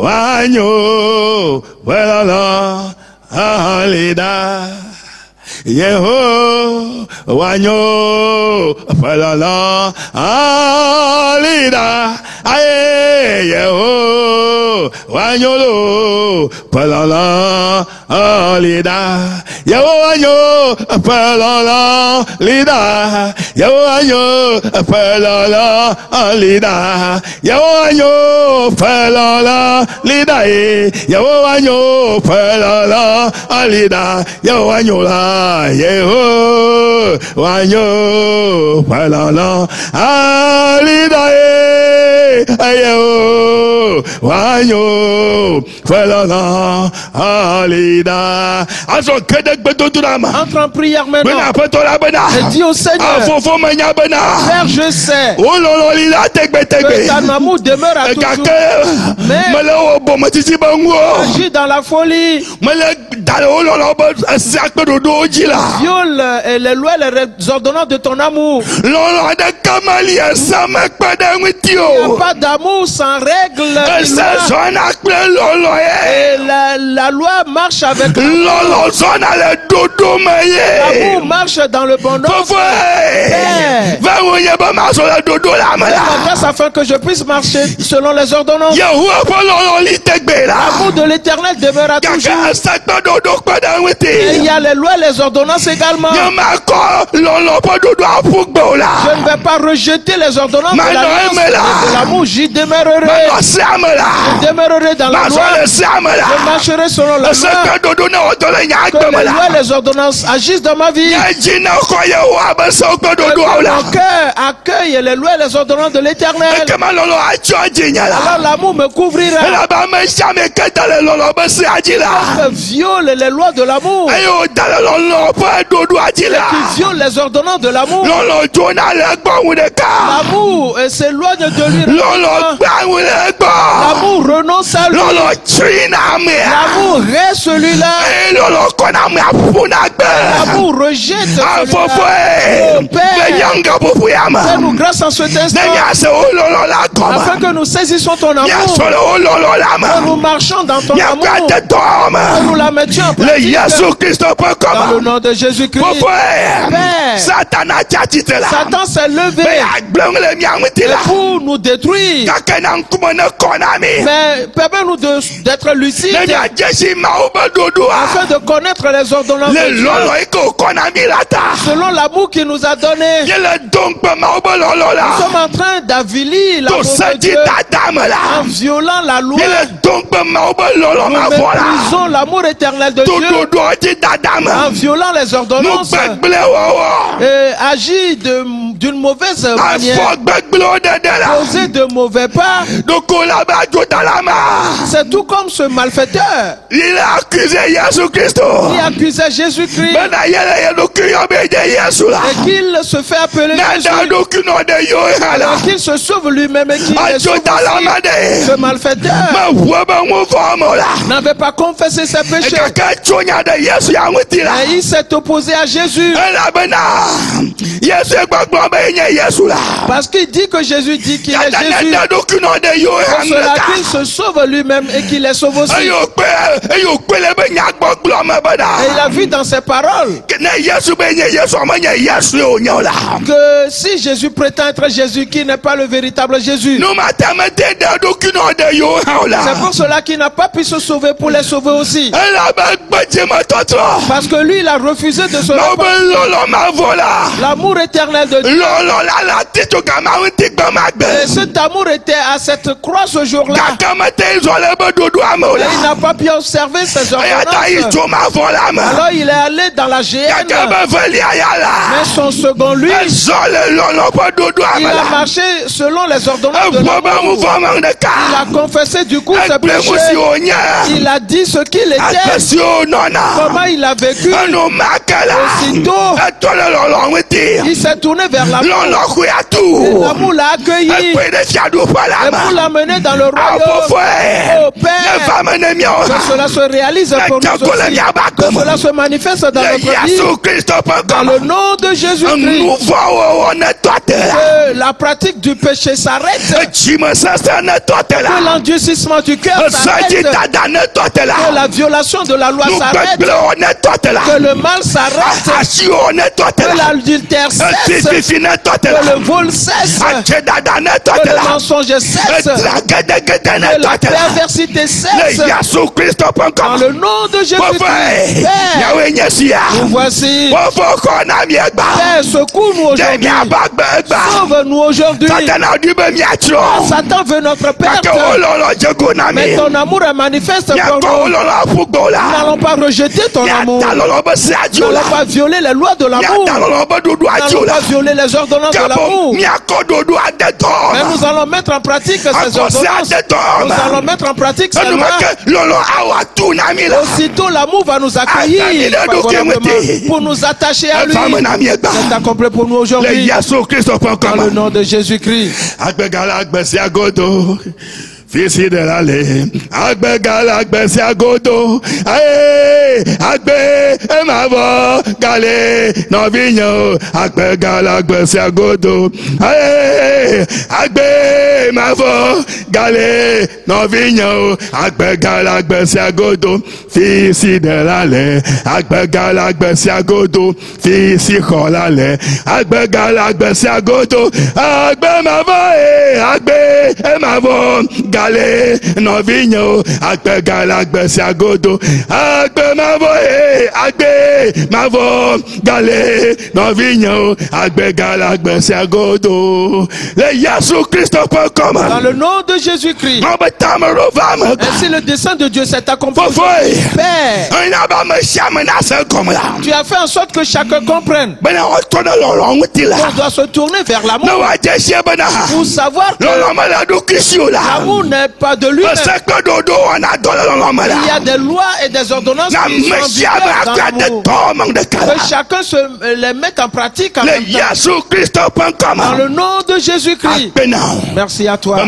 wanyo falala alida aye yeho wanyolo falala alida yeho wanyo falala lida yeho wanyo falala alida yeho wanyo falala lida yeho wanyo falala alida yeho wanyo la Yeho wanyo falala alida Yeho wanyo falala alida. Entre en prière maintenant et dis au Seigneur, Père, je sais que ton amour demeure à toujours, mais agis dans la folie, viole les lois et les ordonnances de ton amour. Il n'y a pas d'amour sans règle. Et la loi marche avec l'amour. L'amour marche dans le bonheur. Afin que je puisse marcher selon les ordonnances. L'amour de l'Éternel demeure toujours. Et il y a les lois et les ordonnances également. Je ne vais pas rejeter les ordonnances de l'amour. J'y demeurerai. Je demeurerai dans la loi. Je marcherai selon la loi. Que les lois et les ordonnances agissent dans ma vie. Que mon cœur accueille les lois et les ordonnances de l'Éternel. Alors l'amour me couvrira. Je viole les lois de l'amour. Qui viole les ordonnances de l'amour. L'amour s'éloigne de lui. L'amour renonce à lui. L'amour reste celui-là. L'amour rejette celui-là. Oh Père, fais-nous grâce en cet instant, afin que nous saisissons ton amour, que nous marchons dans ton amour, que nous la mettions en pratique. Dans le nom de Jésus-Christ. Père, Satan s'est levé pour nous détruire. Mais permets-nous d'être lucides afin de connaître les ordonnances de Dieu, selon l'amour qu'il nous a donné. Nous sommes en train d'avilir l'amour de Dieu en violant la loi. Nous méprisons l'amour éternel de Dieu en violant les ordonnances et agir d'une mauvaise manière, poser de mauvais pas. C'est tout comme ce malfaiteur. Il a accusé Jésus-Christ. Il accusait Jésus-Christ. Et qu'il se fait appeler Jésus. Alors qu'il se sauve lui-même et qu'il est sauvé aussi. Ce malfaiteur n'avait pas confessé ses péchés. Et il s'est opposé à Jésus. Parce qu'il dit que Jésus dit qu'il est Jésus. Pour cela qu'il se sauve lui-même et qu'il est sauvé aussi. Et il a vu dans ses paroles que si Jésus prétend être Jésus, qui n'est pas le véritable Jésus. C'est pour cela qu'il n'a pas pu se sauver pour les sauver aussi. Parce que lui, il a refusé de se répandre. L'amour éternel de Dieu. Et cet amour était à cette croix ce jour-là. Et il n'a pas pu observer ses ordonnances. Alors il est allé dans la géhenne. Mais son second lui, il a marché selon les ordonnances de l'amour. Il a confessé du coup ses péchés. Il a dit ce qu'il était, comment il a vécu. Aussitôt, il s'est tourné vers l'amour. Et l'amour l'a accueilli. Et pour l'amener dans le royaume. Oh Père, que cela se réalise pour nous aussi. Que cela se manifeste dans notre vie. Dans le nom de Jésus-Christ. Que la pratique du péché s'arrête. Que l'endurcissement du cœur s'arrête. Que la violation de la loi s'arrête. Que le mal s'arrête. Que l'adultère cesse. Que le vol cesse. Que le mensonge cesse. Que la perversité cesse. Dans le nom de Jésus-Christ. Père, nous voici. Père, secours-nous aujourd'hui. Sauve-nous aujourd'hui. Satan veut notre perte. Mais ton amour est manifeste pour nous. Nous n'allons pas rejeter ton amour. Nous n'allons pas violer les lois de l'amour. Nous n'allons pas violer les ordonnances de l'amour. Mais nous allons mettre en pratique ces ordonnances. Nous allons mettre en pratique ces lois. Aussitôt l'amour va nous accueillir pour nous attacher à lui. C'est accompli pour nous aujourd'hui. Dans le nom de Jésus-Christ. Fils de l'allée, Agbegala Gbesiagodo, Aye, Agbe, Emavo, Gale, Novigno, Agbegala Gbesiagodo, Aye, Agbe, Emavo, Gale, Novigno, Agbegala Gbesiagodo, Fils de l'allée, Agbegala Gbesiagodo, Fils de l'allée, Agbegala Gbesiagodo, Agbe, Mavo, Agbe, Emavo, Gale, Novinho, Agbe Gala Gbesiagodo, Agbe Mavo, Agbe Mavo, Gale, Novinho, Agbe Gala Gbesiagodo. Le Jésus-Christ.com. Dans le nom de Jésus-Christ. Ainsi le dessein de Dieu s'est accompli. Père, tu as fait en sorte que chacun comprenne. On doit se tourner vers l'amour. Pour savoir que l'amour n'est pas de lui-même. Il y a des lois et des ordonnances qui sont en vigueur dans l'amour. Que chacun les mette en pratique en même temps. Dans le nom de Jésus-Christ. Merci à toi de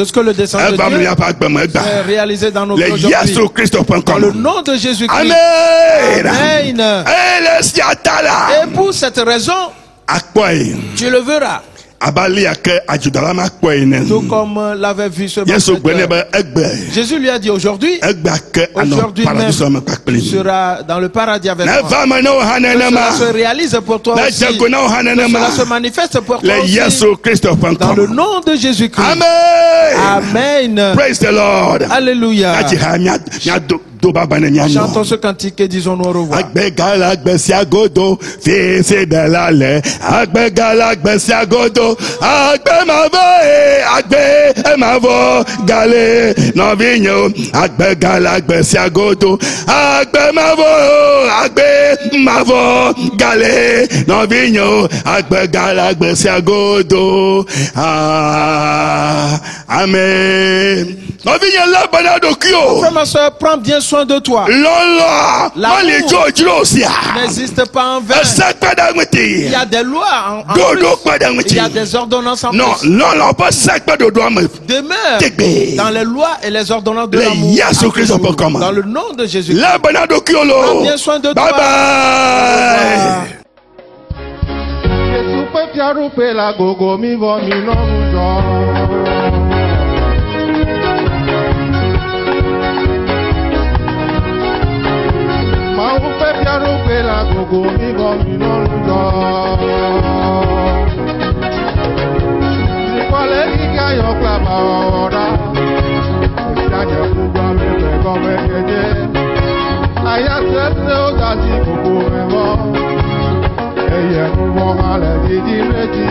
ce que le dessein de Dieu est réalisé dans nos vies aujourd'hui. Dans le nom de Jésus-Christ. Amen. Et pour cette raison, tu le verras. Tout comme l'avait vu ce matin. Jésus lui a dit aujourd'hui même, tu seras dans le paradis avec moi. Que cela se réalise pour toi aussi. Que cela se manifeste pour toi aussi. Dans le nom de Jésus-Christ. Amen. Praise the Lord. Alléluia. Chantons ce cantique et disons-nous au revoir. Amen. Frère, ma soeur, prends bien soin de toi. N'existe pas en vain. Il y a des lois en plus. Il y a des ordonnances en plus. Demeure dans les lois et les ordonnances de l'amour. Dans le nom de Jésus. Prends bien soin de toi. La gogo mi go mi no lo. Ni kwale ni ga yo klaba ora. Ya je ku gba me pe go me keje. Aya se o da ti gogo me go. Eye ku mo ma le di di meji.